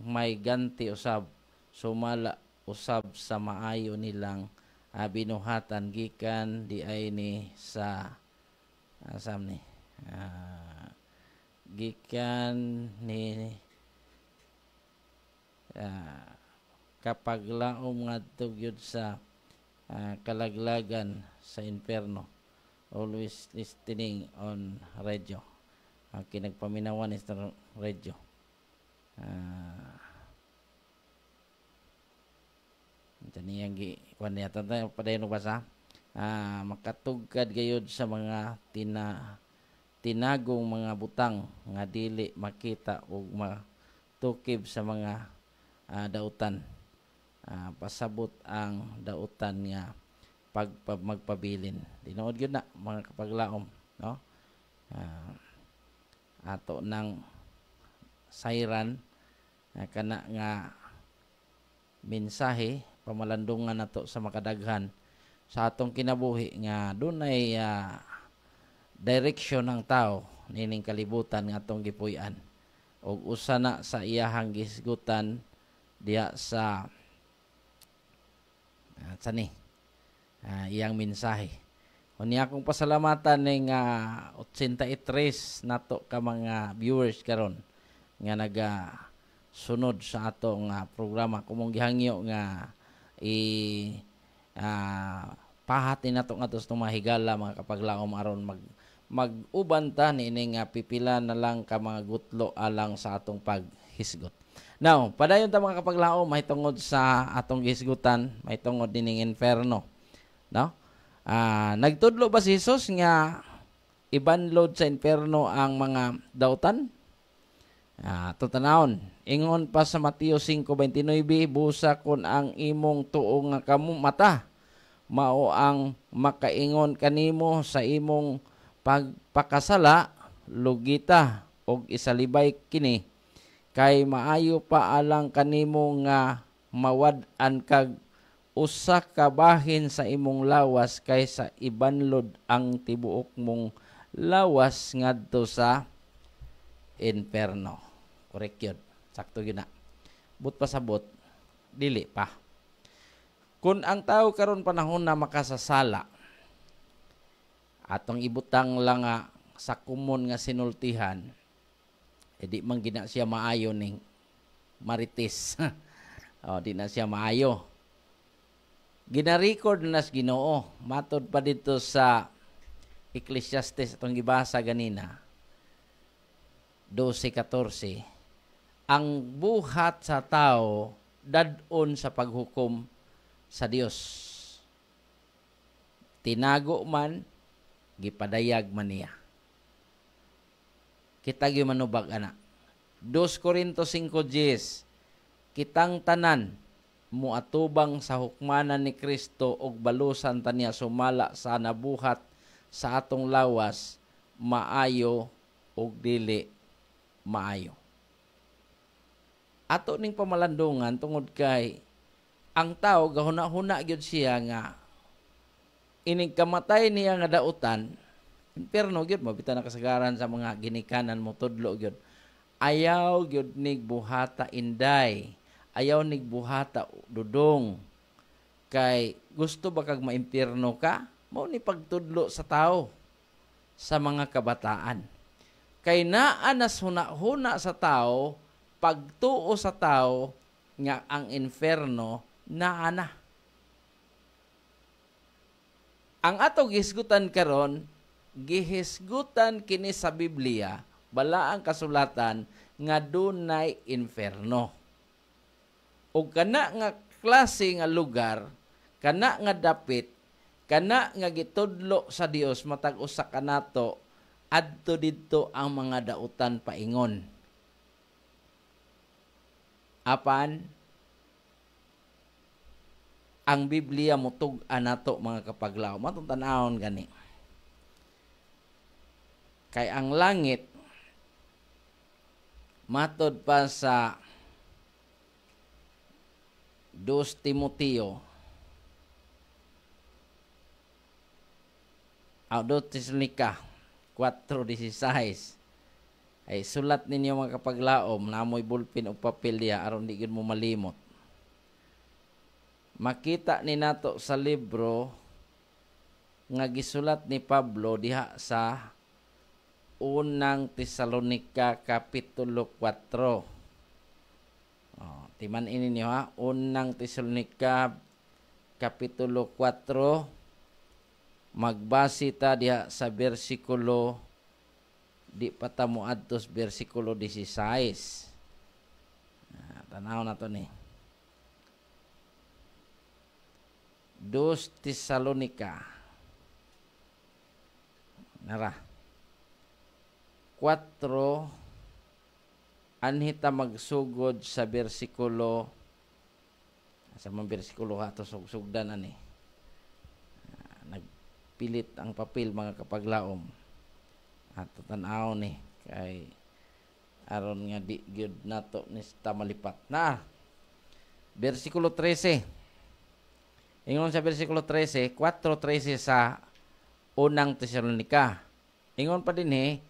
may ganti usab sumala usab sa maayo nilang binuhatan gikan di ay ni sa asam ni gikan ni kapaglaom ngadto gyud sa kalaglagan sa inferno. Always listening on radio. Kinagpaminawan is radio. Taniyang kuan niya tayo padayon basa. Makatugkad gayud sa mga tinagong mga butang nga dili makita ug matukib sa mga dautan. Pasabot ang dautan nga magpabilin. Tinuod gyud na mga kapaglaom, no? Ato nang sayran kana nga mensahe pamalandungan nato sa makadaghan sa atong kinabuhi nga dunay direksyon ng tao nining kalibutan nga atong gipuy-an ug usa na sa iyahang gisgutan diya sa iyang mensahe. Unya akong pasalamatan ning 83 nato ka mga viewers karon nga sunod sa atong programa. Kumong gihangyo nga pahatin nato ngadto sa mga higala mga kapaglaom aron mag-uban ta nining pipila na lang ka mga gutlo alang sa atong paghisgot. Now, padayon ta mga kapaglaom mahitungod sa atong gisgutan, mahitungod dining inferno. No? Nagtudlo ba si Jesus nga ibanlod sa inferno ang mga dautan? Tutanawon, ingon pa sa Mateo 5:29, busa kon ang imong tuo nga mata, mao ang makaingon kanimo sa imong pagpakasala, lugita og isalibay kini, kay maayo pa alang kanimo nga mawad-an kag usa ka bahin sa imong lawas kaysa ibanlod ang tibuok mong lawas ngadto sa inferno. Correct yun. Sakto yun na. But pasabot, dili pa. Kung ang tao karon panahon na makasasala, atong ibutang lang sa kumon nga sinultihan, di man gina siya maayo ning marites. Di na siya maayo. Gina-record na sa Ginoo. Matod pa dito sa Ecclesiastes atong gibasa ganina, 12:14. Ang buhat sa tao dadon sa paghukom sa Dios. Tinago man, gipadayag man niya. Kita gyud manubag ana. 2 Corintios 5:10. Kitang tanan muatubang sa hukmanan ni Kristo og balusan ta niya sumala sa nabuhat sa atong lawas, maayo og dili maayo. Ato ning pamalandungan tungod kay ang tao gahuna-huna gyud siya nga inig kamatay niya nga dautan, imperno gyud mabita na kasagaran sa mga ginikanan mo tudlo gyud. Ayaw gyud nig buhata inday. Ayaw nig buhata dudong. Kay gusto ba kag maimpierno ka? Mao ni pagtudlo sa tao sa mga kabataan. Kay naa nas huna-huna sa tao, pagtuo sa tao nga ang inferno naa na. Ang ato gihisgutan karon, gihisgutan kini sa Biblia, bala ang kasulatan nga dunay inferno. O kana nga klase nga lugar, kana nga dapit, kana nga gitudlo sa Dios matag usa kanato adto didto ang mga dautan paingon. Apan ang Biblia mutug-an nato mga kapaglaw. Matong tan-awon gani. Kay ang langit matod pa sa 2 Timoteo 2 Tesalonica 4:16 ay sulat ninyo mga kapaglaom na amoy bulpin o papel diha aron di gyud mo malimot. Makita ni nato sa libro nga gisulat ni Pablo diha sa unang Tesalonica kapitulo 4. Timan ini niyo ha, unang Tesalonica kapitulo 4. Magbase ta diha sa bersikulo di patamo adtos bersikulo 16. Tanaw na to ni. 2 Tesalonica. Nara. 4 anhita magsugod sa bersikulo sa mga bersikulo ha to sugdan ani. Nagpilit ang papel mga kapaglaom. Ato tan-aw ni kay aron nga di gyud nato ni malipat na. Bersikulo 13. Ingon sa bersikulo 13, 4:13 sa unang Tesalonica. Ingon pa dinhi,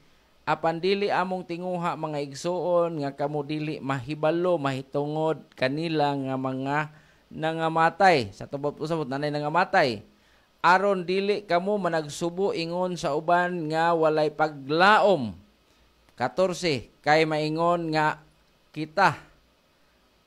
apan dili among tinguha mga igsuon nga kamo dili mahibalo mahitungod kanila nga mga nangamatay. Sa tubod usabot nanay nangamatay. Aron dili kamo managsubo ingon sa uban nga walay paglaom. 14, kay maingon nga kita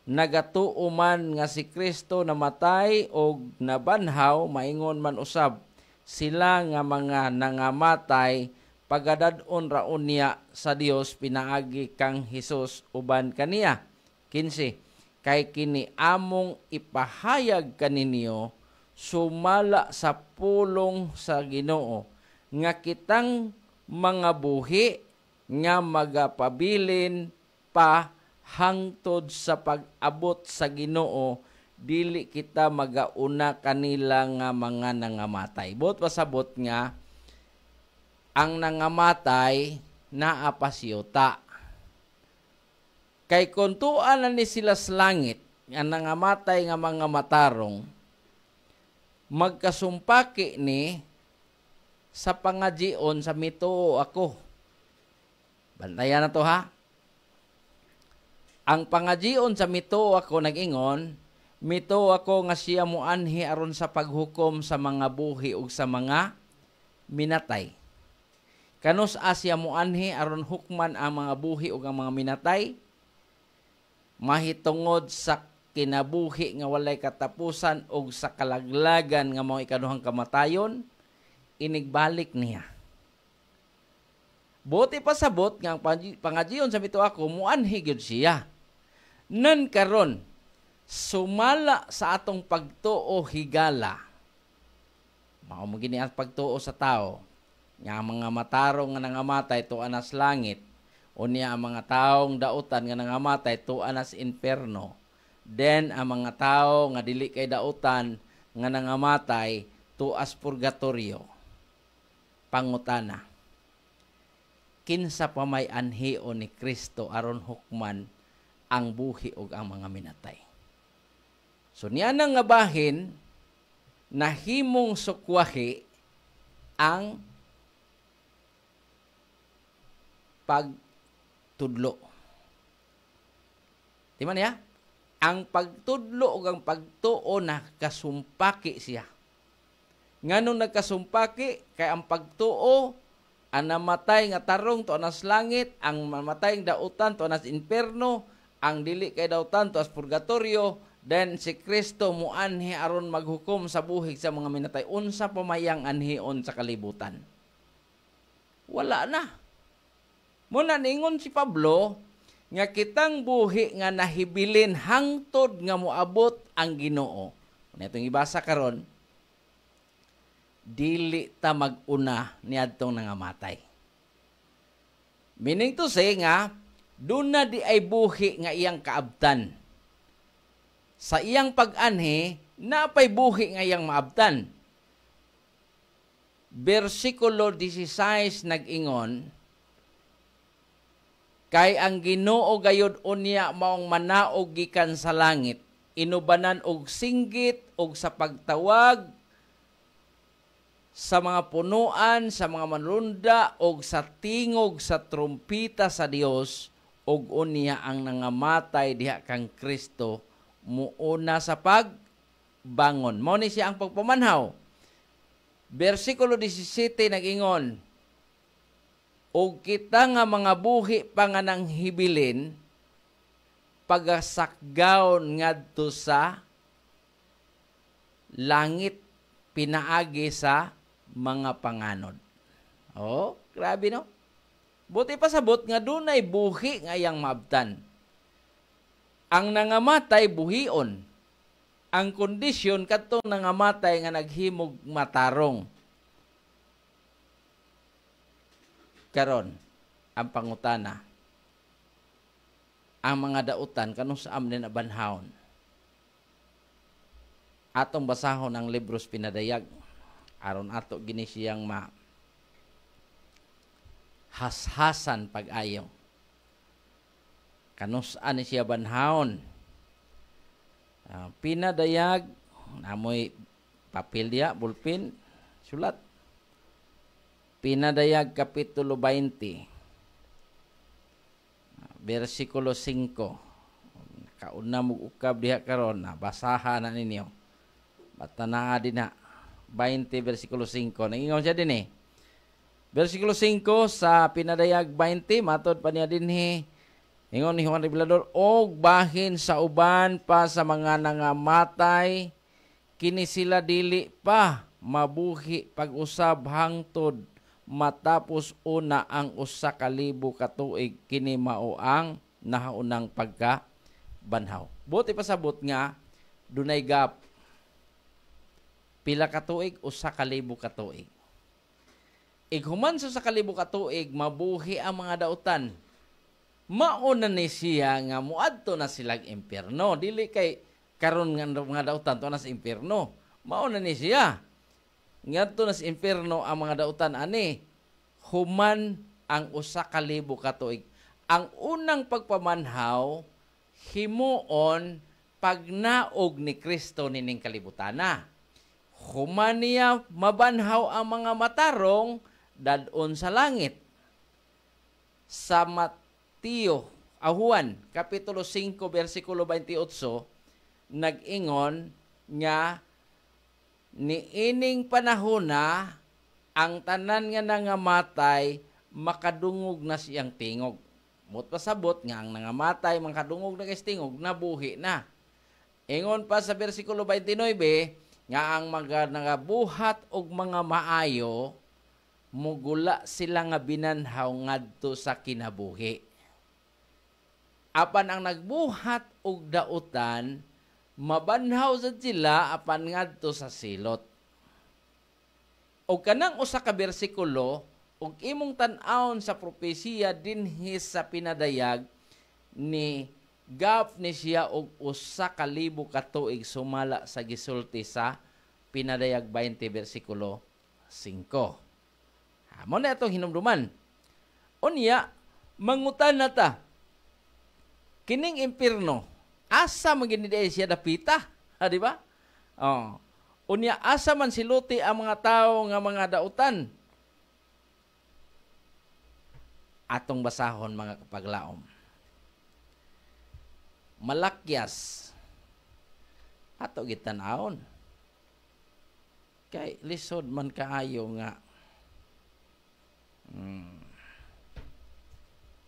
nagatuo man nga si Kristo namatay o nabanhaw, maingon man usab sila nga mga nangamatay pagadad-on raon niya sa Dios pinaagi kang Hesus uban kaniya. 15, kay kini among ipahayag kaninyo sumala sa pulong sa Ginoo nga kitang mga buhi nga magapabilin pa hangtod sa pag-abot sa Ginoo, dili kita magauna kanila nga mga nangamatay. Bot pasabot nga ang nangamatay naa pa siyota. Kay kung tuan na ni sila sa langit nga nangamatay nga mga matarong, magkasumpaki ni sa pangadyion sa mituo ako. Bantayan na to ha. Ang pangadyion sa mituo ako nag-ingon, mituo ako nga siya muanhi aron sa paghukom sa mga buhi ug sa mga minatay. Kanus asya muanhi aron hukman ang mga buhi ug ang mga minatay, mahitungod sa kinabuhi nga walay katapusan ug sa kalaglagan nga mga ikaduhang kamatayon, inigbalik niya. Buti pasabot nga ang pangadyion sa mituo ako muanhi gyud siya. Nan karon sumala sa atong pagtuo higala. Mao mo gini ang pagtuo sa tao. Nga mga matarong nga nangamatay tuan nas langit, unya ang mga taong dautan nga nangamatay tuan nas inferno. Then ang mga tao nga dili kay dautan nga nangamatay tuas purgatorio. Pangutana. Kinsa pa may anhio ni Kristo aron hukman ang buhi ug ang mga minatay. So niya nang nga bahin nahimong sukwahi ang pagtudlo. Di man niya? Ang pagtudlo ug ang pagtuo na kasumpaki siya. Nganong nagkasumpaki kay ang pagtuo ang namatay nga tarong to nas langit, ang mamatay nga dautan to nas inferno, ang dili kay dautan to as purgatorio, then si Kristo muanhi aron maghukom sa buhig sa mga minatay. Unsa pa mayang anhion sa kalibutan? Wala na. Muna ningon si Pablo nga kitang buhi nga nahibilin hangtod nga moabot ang Ginoo. Kung itong ibasa karon, dili ta mag-una niadtong nangamatay. Meaning to say nga, doon na di ay buhi nga iyang kaabtan. Sa iyang pag-anhi, napay buhi nga iyang maabtan. Versikulo 16 nag-ingon, kay ang Ginoo gayud unya maong manaog gikan sa langit, inubanan og singgit og sa pagtawag sa mga punuan, sa mga manlunda og sa tingog sa trumpita sa Dios, og unya ang nangamatay diha kang Kristo muuna sa pagbangon. Mao ni siya ang pagpamanhaw. Versikulo 17 nag-ingon, og kita nga mga buhi pa nga nang hibilin, pagasakgaon ngadto sa langit pinaagi sa mga panganod. Oh, grabe no? Buti pasabot nga dunay buhi nga iyang maabtan. Ang nangamatay buhion. Ang kondisyon kadtong nangamatay nga naghimog matarong. Karon ang pangutana. Ang mga dautan kanus am din abanhawon. Atong basahon ang libros pinadayag aron ato gini siyang hashasan pag-ayo. Kanus-an ni siya banhaon. Pinadayag, namoy papel diya, bulpin, sulat. Pinadayag Kapitulo 20, versikulo 5. Kauna mo ukab diha karon, basahan na ninyo. Batanaa din na, 20 versikulo 5. Nangingon siya din Versikulo 5 sa Pinadayag 20, matod pa niya din ingon ni Juan Revelador, og bahin sa uban pa sa mga nangamatay, kini sila dili pa mabuhi pag-usab hangtod matapos una ang 1,000 ka tuig, kini mao ang nahaunang pagkabanhaw. Buti pasabot nga dunay gap. Pila ka tuig? 1,000 ka tuig. Ighuman sa 1,000 ka tuig, mabuhi ang mga dautan. Mauna ni siya nga muadto na silang impierno. Dili kay karon nga mga dautan to na sa impierno. Mauna ni siya. Ngadto na sa impierno ang mga dautan ani. Human ang 1,000 ka tuig. Ang unang pagpamanhaw himuon pagnaog ni Kristo nining kalibutana. Human niya mabanhaw ang mga matarong dadon sa langit. Sa Juan, Kapitulo 5, versikulo 28, nag-ingon nga niining panahona ang tanan nga nangamatay makadungog na siyang tingog. Mut pasabot nga ang nangamatay makadungog na tingog nabuhi na. Ingon pa sa versikulo 29 nga ang mga nangabuhat og mga maayo mugula sila nga binanhaw ngadto sa kinabuhi. Apan ang nagbuhat og dautan, mabanhaw sa sila apan ngadto sa silot. O kanang usa ka bersikulo, og imong tan-awon sa propesiya dinhi sa Pinadayag, ni gap ni siya og 1,000 ka tuig sumala sa gisulti sa Pinadayag 20 bersikulo 5. Mo na itong hinumduman. Unya, mangutan na ta. Kining impierno, asa maginiday siya dapita? Di ba? Unya, asa man siluti ang mga tao nga mga dautan? Atong basahon mga kapaglaom. Malakyas. Ato gitan-aon. Kay lisod man kaayo nga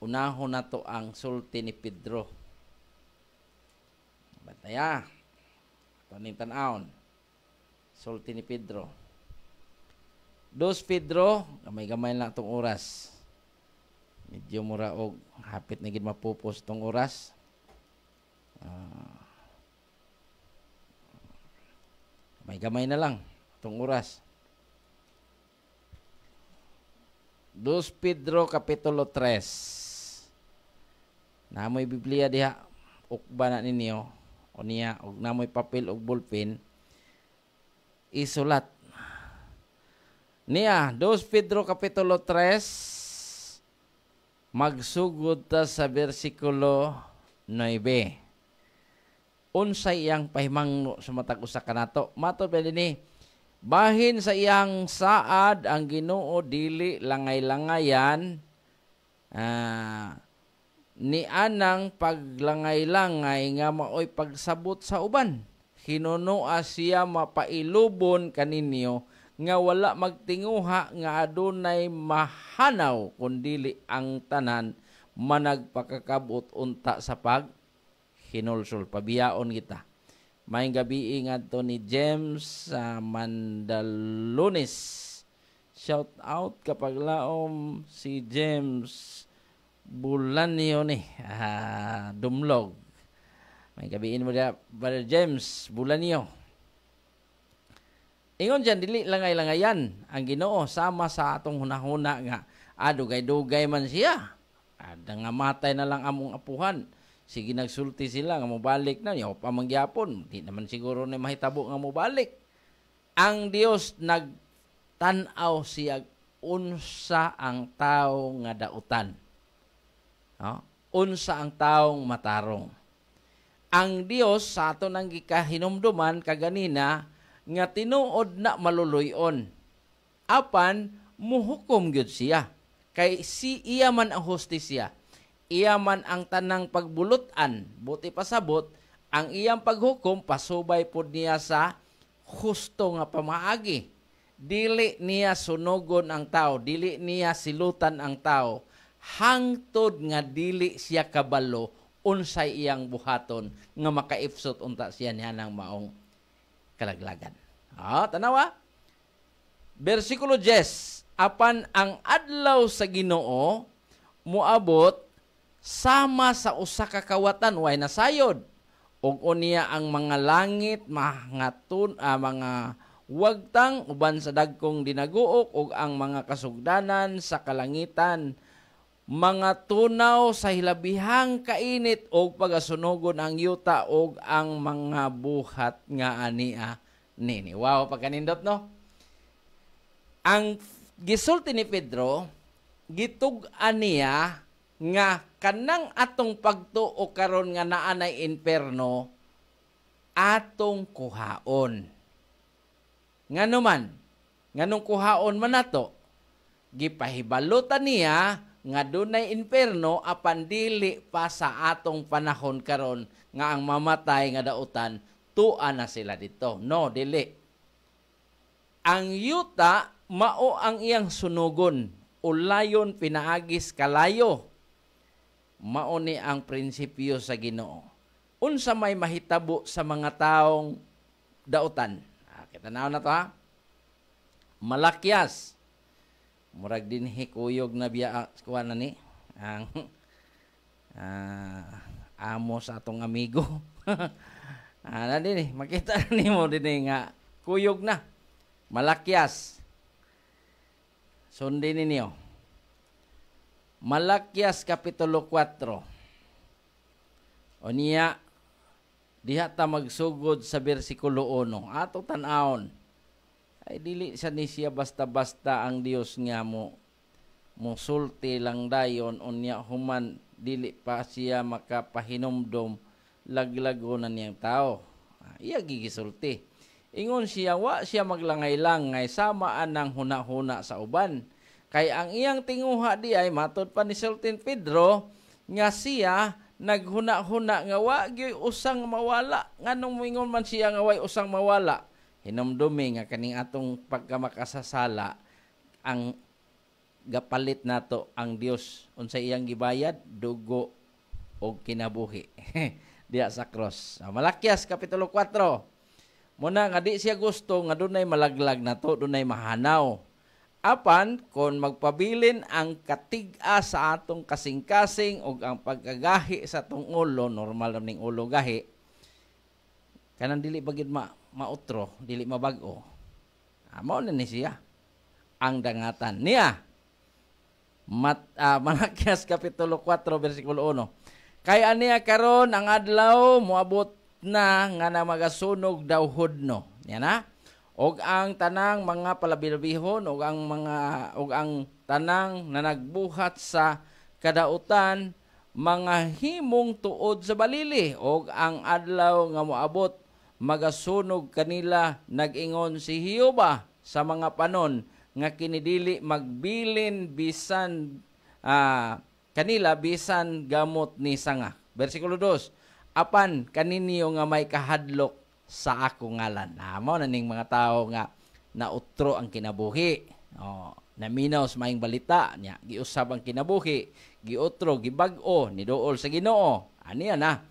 unahon na to ang sulti ni Pedro. Bataya. Ito ning tan-aon. Sulti ni Pedro. 2 Pedro, gamay-gamay lang itong oras. Medyo mura og hapit na gid mapupos itong oras. Gamay-gamay na lang itong oras. 2 Pedro Kapitulo 3. Namoy Biblia diha, ukba na ninyo, o niya, og namoy papel og ballpen, isulat. Niya, 2 Pedro Kapitulo 3, magsugod ta sa versikulo 9. Unsay iyang pahimangno sa matag usa kanato. Mato pa dinhi, bahin sa iyang saad ang Ginoo dili langay-langayan, ni anang paglangay-langay nga maoy pagsabot sa uban. Hinunoa siya mapailubon kaninyo nga wala magtinguha nga adunay mahanaw kundili ang tanan managpakakabot unta sa hinulsol. Pabiyaon kita. May gabi ingat to ni James Mandalones. Shout out kapag laom si James Bulanio ni Dumlog. May gabiin mo dia Brother James Bulanio. Ingon dyan, dili langay-langayan ang Ginoo sama sa atong hunahuna nga dugay-dugay man siya. Nga matay na lang among apuhan. Sige nagsulti sila nga mobalik na, yaw pamangyapon, di naman siguro na mahitabo nga mobalik. Ang Dios nagtanaw siya unsa ang tao nga dautan. Unsa ang taong matarong. Ang Dios sa ato nang gikahinumduman kaganina nga tinuod na maluluyon. Apan muhukom gyud siya. Kay iya man ang hustisya. Iya man ang tanang pagbulutan, buti pasabot, ang iyang paghukom, pasubay po niya sa husto nga pamaagi. Dili niya sunugon ang tao, dili niya silutan ang tao, hangtod nga dili siya kabalo, unsay iyang buhaton, nga makaipsot unta siya niya ng maong kalaglagan. Tanawa? Versikulo 10, apan ang adlaw sa Ginoo, muabot, sama sa usa ka kawatan way nasayod ug unya ang mga langit mga wagtang uban sa dagkong dinaguok ug ang mga kasugdanan sa kalangitan mga tunaw sa hilabihang kainit ug pagasunogon ang yuta ug ang mga buhat nga ania nini. Wow, pagkanindot no. Ang gisulti ni Pedro gitug-an niya nga kanang atong pagtuo karon nga naanay inperno atong kuhaon. Nganuman, nganong kuhaon man nato, gipahibalutan niya nga dunay inperno apan dili pa sa atong panahon karon nga ang mamatay nga dautan tuwa na sila dito. No, dili. Ang yuta mao ang iyang sunugon, ulayon pinaagis kalayo. Mao ni ang prinsipyo sa Ginoo. Unsa may mahitabo sa mga taong dautan. Kita na to ha. Malakyas. Murag din hikuyog na biya kuha na ni ang amo sa atong amigo. Din makita ni mo din nga kuyog na. Malakyas. Sundin ninyo. Malakyas Kapitulo 4. O niya, diha ta magsugod sa versikulo 1. Ato tan-aon. Ay dili sa ni siya basta-basta ang Dios nga musulti lang dayon unya human dili pa siya makapahinumdom laglago na niyang tao. Iya gigisulti. Ingon siya wa siya maglangay-langay samaan ng huna-huna sa uban. Kay ang iyang tinguha di ay matod pa ni Sultan Pedro nga siya naghuna-huna nga wa gyud usang mawala. Nganong moingon man siya nga way usang mawala? Hinumdumi nga kaning atong pagkamakasasala ang gapalit nato ang Dios unsay iyang gibayad dugo og kinabuhi diya sa cross. Malakyas Kapitulo 4. Muna nga di siya gusto nga dunay malaglag nato, dunay mahanaw. Apan, kung magpabilin ang katig-a sa atong kasing-kasing o ang pagkagahi sa atong ulo, normal ning ulo gahi, kanang dili bagid mautro, dili mabago. Mao na ni siya ang dangatan niya. Malakias Kapitulo 4, versikulo 1. Kay aniya karon ang adlaw moabot na nga na magasunog daw hudno. Yan na. Og ang tanang mga palabilbihon og ang tanang na nagbuhat sa kadautan mga himong tuod sa balili og ang adlaw nga moabot magasunog kanila nag-ingon si Jehova sa mga panon nga kinidili magbilin bisan kanila bisan gamot ni sanga. Versikulo 2. Apan kaninyo nga may kahadlok sa ako ngalan. Mao na ning mga tao nga nautro ang kinabuhi. Naminaw sa maayong balita niya, giusab ang kinabuhi, giutro, gibag-o, niduol sa Ginoo. Aniya na.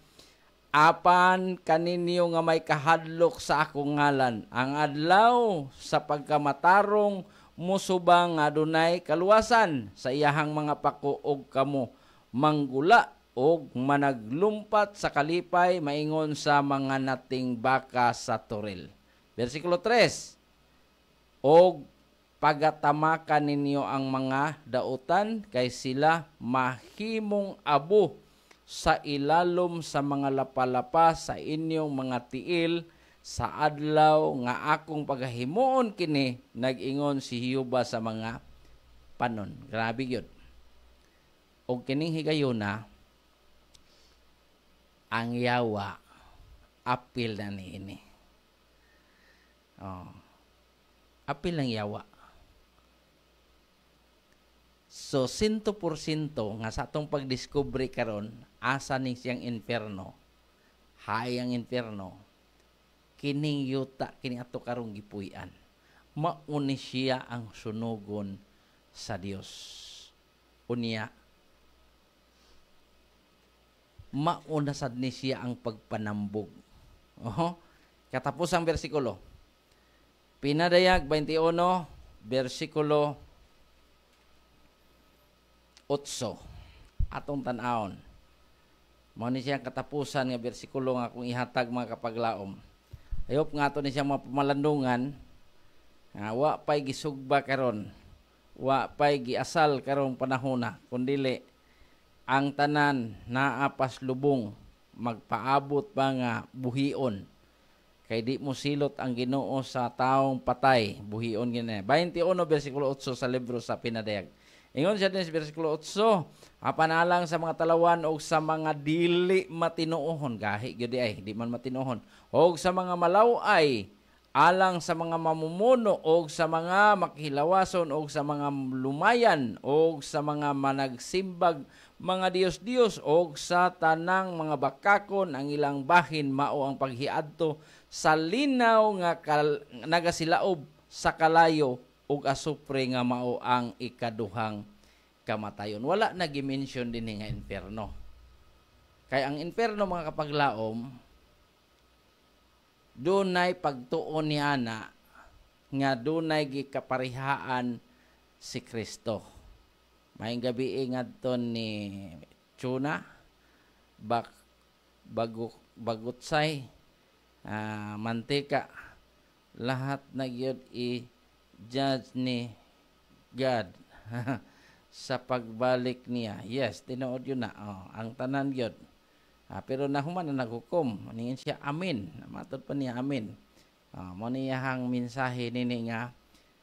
Apan kaninyo nga may kahadlok sa akong ngalan, ang adlaw sa pagkamatarong musubang adunay kaluwasan sa iyahang mga pako og kamo manggula og managlumpat sa kalipay maingon sa mga nating baka sa turil. Versikulo 3. Og pagatamakan ninyo ang mga dautan kay sila mahimong abo sa ilalom sa mga lapalapa sa inyong mga tiil sa adlaw nga akong pagahimuon kini nag-ingon si Jehova sa mga panon. Grabe gyud. Og kining higayuna ang yawa apil na niini. Apil ng yawa. So 100% nga sa atong pagdiscovery karon asa ning siyang inferno. Hayang inferno. Kining yuta kini ato karong gipuy-an. Mauni siya ang sunugon sa Dios. Unya mauna sad ni siya ang pagpanambog. Katapos ang bersikulo. Pinadayag 21, bersikulo 8. Atong tan-aon. Mao ni siya katapusan nga bersikulo nga akong ihatag mga kapaglaom. Ayop nga ato ni siya mga pamalandungan. Wa pay gisugba karon. Wa pay giasal karong panahona kundili ang tanan naapas lubong magpaabot pa nga buhion kay di mo silot ang Ginoo sa taong patay buhion gini. 21 bersikulo 8 sa libro sa Pinadayag. Ingon siya din sa bersikulo 8, apanalang sa mga talawan o sa mga dili matinuohon gahi gyud ay di man matinuohon o sa mga malaway alang sa mga mamumuno o sa mga makihilawason o sa mga lumayan o sa mga managsimbag mga Diyos-Diyos o sa tanang mga bakakon ang ilang bahin mao ang paghiadto sa linaw nga nagasilaob sa kalayo ug asupre nga mao ang ikaduhang kamatayon. Wala na gi-mention din nga inferno. Kay ang inferno mga kapaglaom dunay pagtuon ni ana nga dunay gikaparihaan si Kristo. Maayong gabi ngadto ni Chuna bagutsay mantika lahat na gyud i-judge ni God sa pagbalik niya. Yes, tinuod yun na. Ang tanan gyud. Pero nahuman na naghukom. Maningin siya amin. Matod pa niya amin. Mo niyahang mensahe nini nga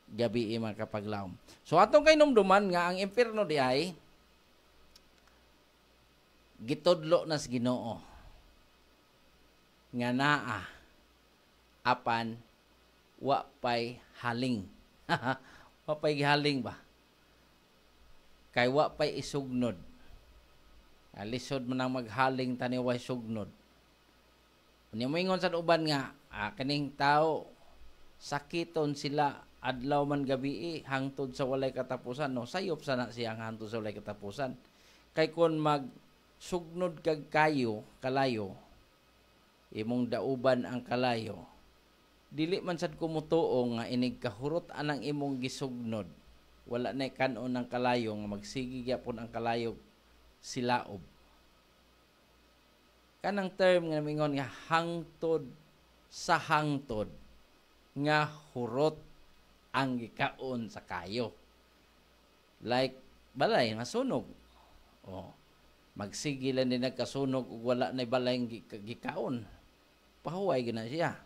gabi mga kapaglaom. So atong kay numduman nga ang impierno di ay gitudlo na sa Ginoo nga naa apan wa pay haling. Wa pay gihaling ba? Kay wa pay isugnod. Lisod man ang maghaling taniway sugnod. Unya moingon sa uban nga kaning tao sakiton sila adlaw man gabi hangtod sa walay katapusan. No, sayop sana siya hangtod sa walay katapusan. Kay kun magsugnod kag kalayo, imong dauban ang kalayo, dili man sad kumutuo nga inig kahurot anang imong gisugnod. Wala na kanon ng kalayo nga magsigi gyapon ang kalayo silaob. Kanang term nga mingon nga hangtod sa hangtod nga hurot ang gikaon sa kayo. Like balay nga sunog. O, magsigilan din nagkasunog ug wala na balay gikaon. Pahuway gina siya.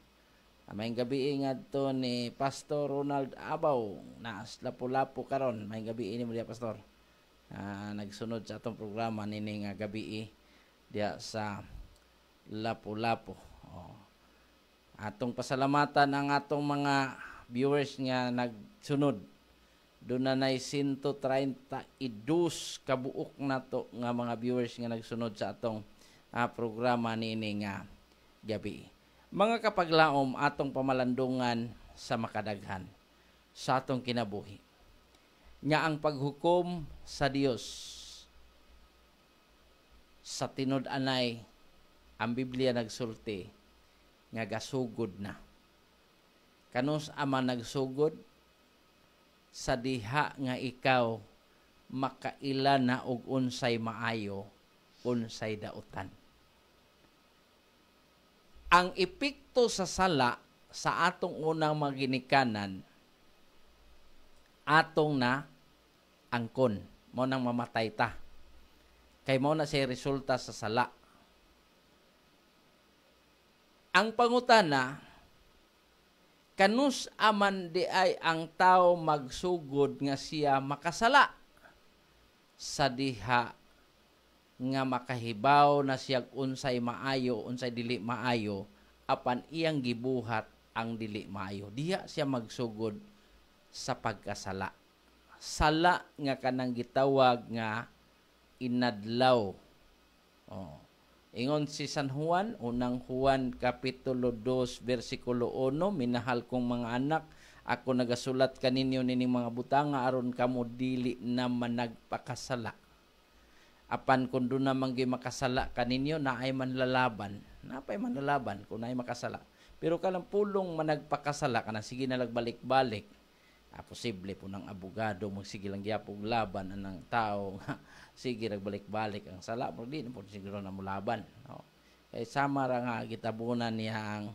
May gabi ngadto ni Pastor Ronald Abaw na lapu-lapu karon. May gabi ni mo diya Pastor. Nagsunod sa atong programa nini nga gabi diya sa lapu-lapu. Atong pasalamatan ang atong mga viewers nga nagsunod. Doon na nay 132 kabuok na to nga mga viewers nga nagsunod sa atong programa nini nga gabi. Mga kapaglaom, atong pamalandungan sa makadaghan sa atong kinabuhi. Nga ang paghukom sa Dios sa tinud-anay ang Biblia nagsulti nga gasugod na. Kanus ama nagsugod sa diha nga ikaw makaila na og unsay maayo, unsay dautan. Ang epekto sa sala sa atong unang maginikanan, atong na angkon, mo nang mamatay ta. Kay mo na siya resulta sa sala. Ang pangutana, kanus aman di ay ang tao magsugod nga siya makasala sa diha nga makahibaw na siyag unsay maayo, unsay dili maayo, apan iyang gibuhat ang dili maayo. Diha siya magsugod sa pagkasala. Sala nga kanang gitawag nga inadlaw. Ingon si San Juan, unang Juan kapitulo 2 versikulo 1, minahal kong mga anak, ako nagasulat kaninyo nining mga butanga aron kamo dili na managpakasala. Apan kung doon naman makasala kaninyo, naay manlalaban. Napay manlalaban kung naay makasala. Pero kanang pulong managpakasala, kanang sige na lagbalik-balik. Posible po ng abogado, magsige lang gyapog laban ang tao. Sige, nagbalik-balik ang sala. Pero di na po siguro na mulaban. Kaya sama ra nga gitabunan niya ang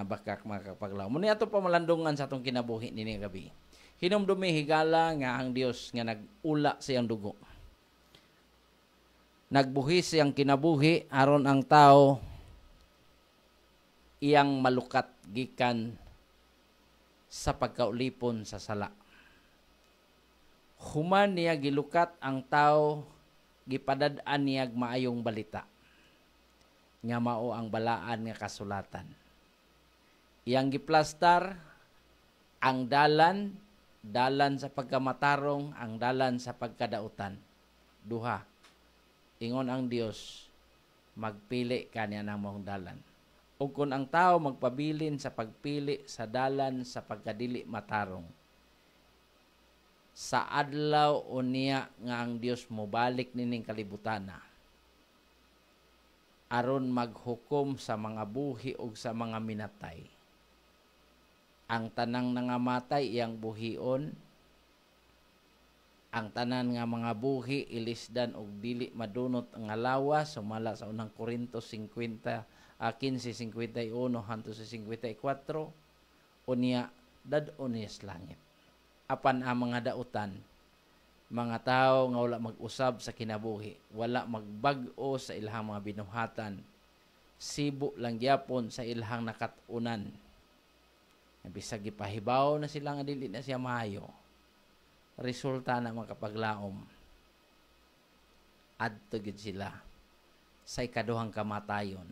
bakak makapaglaw. Muna ito pamalandungan sa atong kinabuhi nini gabi. Hinumdumi higala nga ang Dios nga nag-ula siyang dugo. Nagbuhi siyang kinabuhi aron ang tao iyang malukat gikan sa pagkaulipon sa sala. Human niya gilukat ang tao, gipadad-an niya maayong balita nga mao ang balaan nga kasulatan. Iyang giplastar ang dalan sa pagkamatarong, ang dalan sa pagkadautan. Duha. Ingon ang Dios, magpili kaniya ng mong dalan. O kung ang tao magpabilin sa pagpili sa dalan sa pagkadili matarong, sa adlaw o niya nga ang Dios mo balik nining kalibutana, aron maghukom sa mga buhi o sa mga minatay. Ang tanang nangamatay iyang buhion, ang tanan nga mga buhi ilisdan og dili madunot ang alawa, sumala sa unang Korintos 15:51 hangtod sa 54, unya dadon niya sa langit. Apan ang mga dautan, mga tao nga wala mag-usab sa kinabuhi, wala magbag-o sa ilahang mga binuhatan, sibo lang gyapon sa ilahang nakatunan. Bisag gipahibaw na sila nga dili na siya maayo, resulta na makapaglaom, adto gid sila sa ikaduhang kamatayon,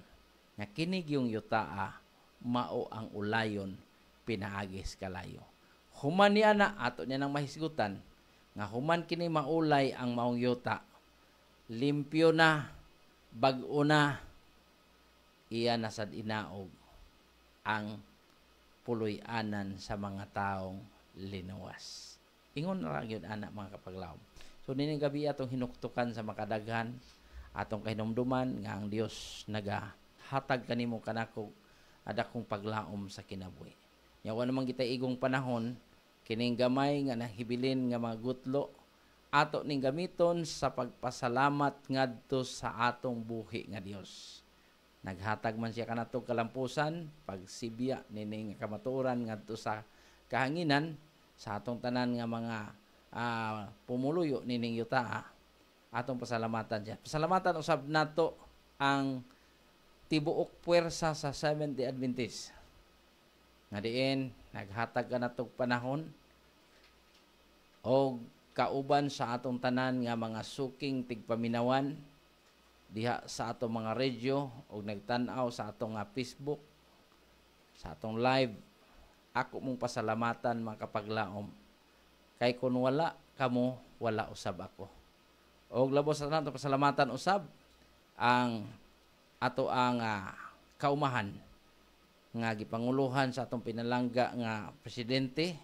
nga kinig yung yutaa, mao ang ulayon, pinaagis kalayo. Human niya na, ato niya nang mahisgutan, nga human kini maulay ang maong yuta, limpyo na, bag-o na, iya nasad inaog ang puloy-anan sa mga taong linuwas. Ingon na lang yun, anak, mga kapaglaom. So, nining gabi atong hinuktukan sa makadaghan, atong kahinumduman, nga ang Dios nagahatag kanimo kanako adakong paglaom sa kinabuhi. Yawa namang kita igong panahon, kining gamay nga nahibilin nga mga gutlo, ato ning gamiton sa pagpasalamat ngadto sa atong buhi nga Dios. Naghatag man siya kanatong kalampusan, pagsibya nining kamaturan ngadto sa kahanginan, sa atong tanan nga mga pumuluyo nining yuta atong pasalamatan diya. Pasalamatan usab nato ang tibuok puwersa sa Seventh-day Adventist. Nga diin naghatag ka natog panahon o kauban sa atong tanan nga mga suking tigpaminawan diha sa atong mga radyo o nagtan-aw sa atong Facebook, sa atong live. Ako mong pasalamatan mga kapaglaom. Kay kung wala kamo, wala usab ako. O labos sa nato pasalamatan usab ang ato ang kaumahan nga gipanguluhan sa atong pinalangga nga presidente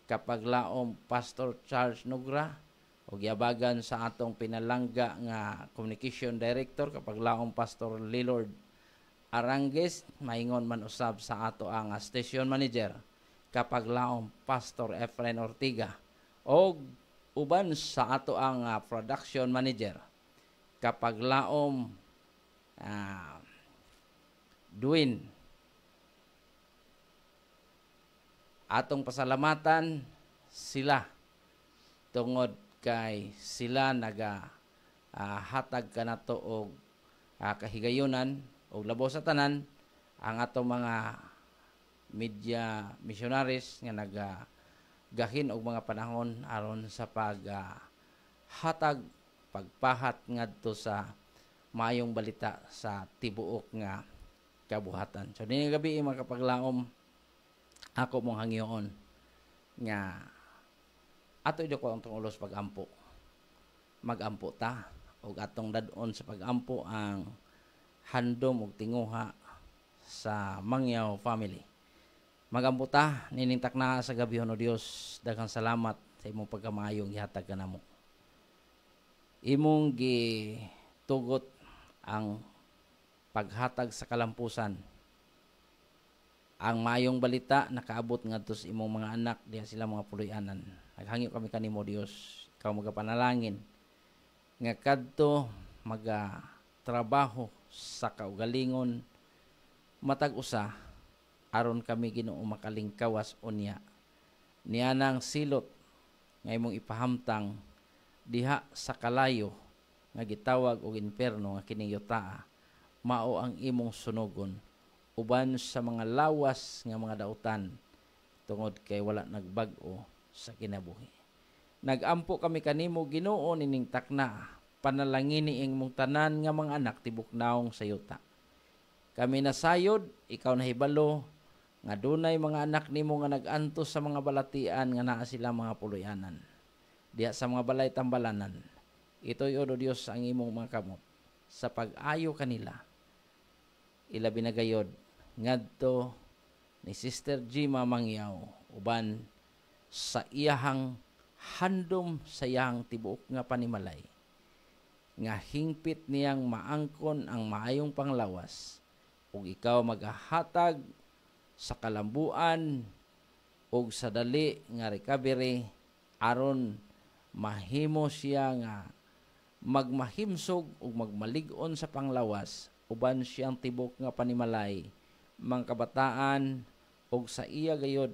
kapaglaom Pastor Charles Nugra o giabagan sa atong pinalangga nga communication director kapaglaom Pastor Lilord Arangues, maingon man usab sa ato ang station manager kapaglaom Pastor Efren Ortiga o uban sa ato ang production manager kapaglaom Duin. Atong pasalamatan sila tungod kay sila hatag kanato og kahigayonan og labo sa tanan ang atong mga media missionaries nga gahin og mga panahon aron sa hatag pagpahat ngadto sa maayong balita sa tibuok nga kabuhatan. So dinhi gabi mga kapaglaom ako mong hangyoon nga ato ido ko ang ulos pagampo. Magampo ta og atong dadon sa pagampo ang handom og tinguha sa Mangyaw family. Magampo ta nining takna sa gabi o Dios. Daghang salamat sa imong pagkamayong gihatag kanamo. Imong gitugot ang paghatag sa kalampusan. Ang mayong balita nakaabot ngadto sa imong mga anak diha sila mga puloy-anan. Naghangyo kami kanimo Dios. Ikaw magapanalangin nga kadto trabaho sa kaugalingon matag usa aron kami Ginoo makalingkawas unya nianang silot nga imong ipahamtang diha sa kalayo nga gitawag og inferno nga kining yuta mao ang imong sunugon uban sa mga lawas nga mga dautan tungod kay wala nagbag-o sa kinabuhi. Nagampo kami kanimo Ginoo nining takna panalangin ni imong tanan nga mga anak tibok naong sa yuta. Kami nasayod, ikaw nahibalo nga dunay mga anak nimo nga nagantos sa mga balatian nga naa sila mga puloy-anan. Diha sa mga balay tambalanan. Ito'y o Dios ang imong mga kamot sa pag-ayo kanila. Ilabi na gayod ngadto ni Sister Gima Mangyaw uban sa iyahang handom sa iyahang tibuok nga panimalay nga hingpit niyang maangkon ang maayong panglawas ug ikaw magahatag sa kalambuan ug sa dali nga recovery aron mahimo siya nga magmahimsog ug magmalig-on sa panglawas uban siyang tibok nga panimalay mga kabataan ug sa iya gayod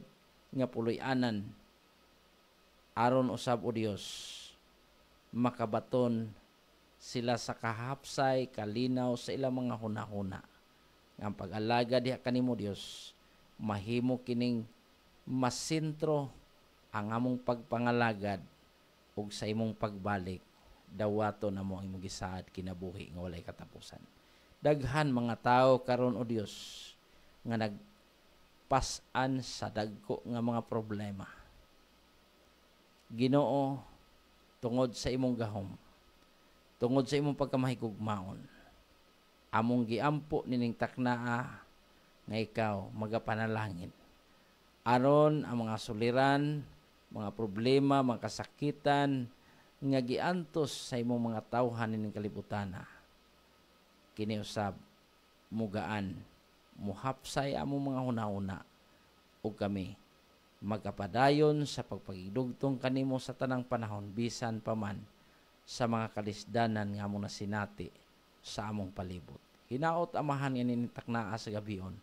nga puloy-anan aron usab o Dios makabaton sila sa kahapsay kalinaw sa ilang mga hunahuna nga pag-alaga diha kanimo Dios mahimo kining masintro ang among pagpangalagad ug sa imong pagbalik dawato na mo ang imong gisaad kinabuhi nga walay katapusan. Daghan mga tao karon o Dios nga nagpas-an sa dagko nga mga problema. Ginoo, tungod sa imong gahom, tungod sa imong pagkamahigugmaon, among giampo nining taknaa nga ikaw magapanalangin. Aron ang mga suliran, mga problema, mga kasakitan nga giantos sa imong mga tawhan nining kalibutana. Kini usab mugaan, muhapsay among mga hunahuna ug kami magapadayon sa pagpagidugtong kanimo sa tanang panahon bisan pa man sa mga kalisdanan nga among nasinati sa among palibot. Hinaot amahan nga nitaknaa sa gabion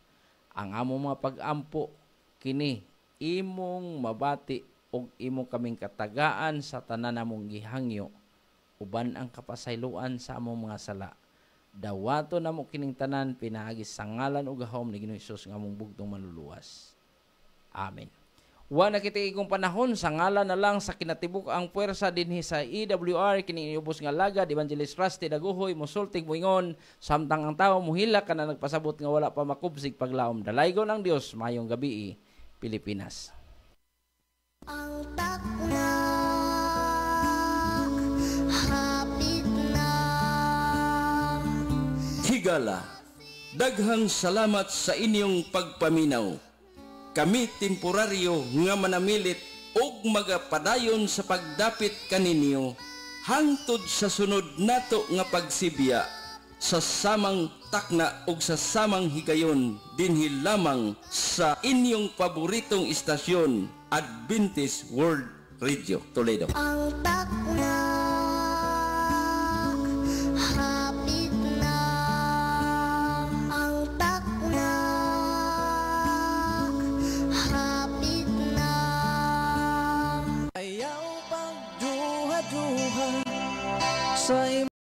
ang among mga pag-ampo kini imong mabati ug imo kaming katagaan sa tanan namong gihangyo uban ang kapasayloan sa among mga sala. Dawato namo kining tanan pinaagi sa ngalan ug gahom ni Ginoong Hesus nga among bugtong manluluwas. Amen. Wa na kita igong panahon sa ngalan na lang sa kinatibuk ang puwersa dinhi sa EWR kini iubos nga lagad Evangelist Rusty Daguhoy mosultig moingon samtang ang tawo mohila kana nagpasabot nga wala pa makubsig paglaom. Dalaygon ang Dios. Mayong gabi, Pilipinas. Ang takna hapit na. Higala, daghang salamat sa inyong pagpaminaw. Kami temporaryo nga manamilit og magapadayon sa pagdapit kaninyo hangtod sa sunod nato nga pagsibya sa samang takna ug sa samang higayon dinhi lamang sa inyong paboritong istasyon Adventist World Radio Toledo. Ang takna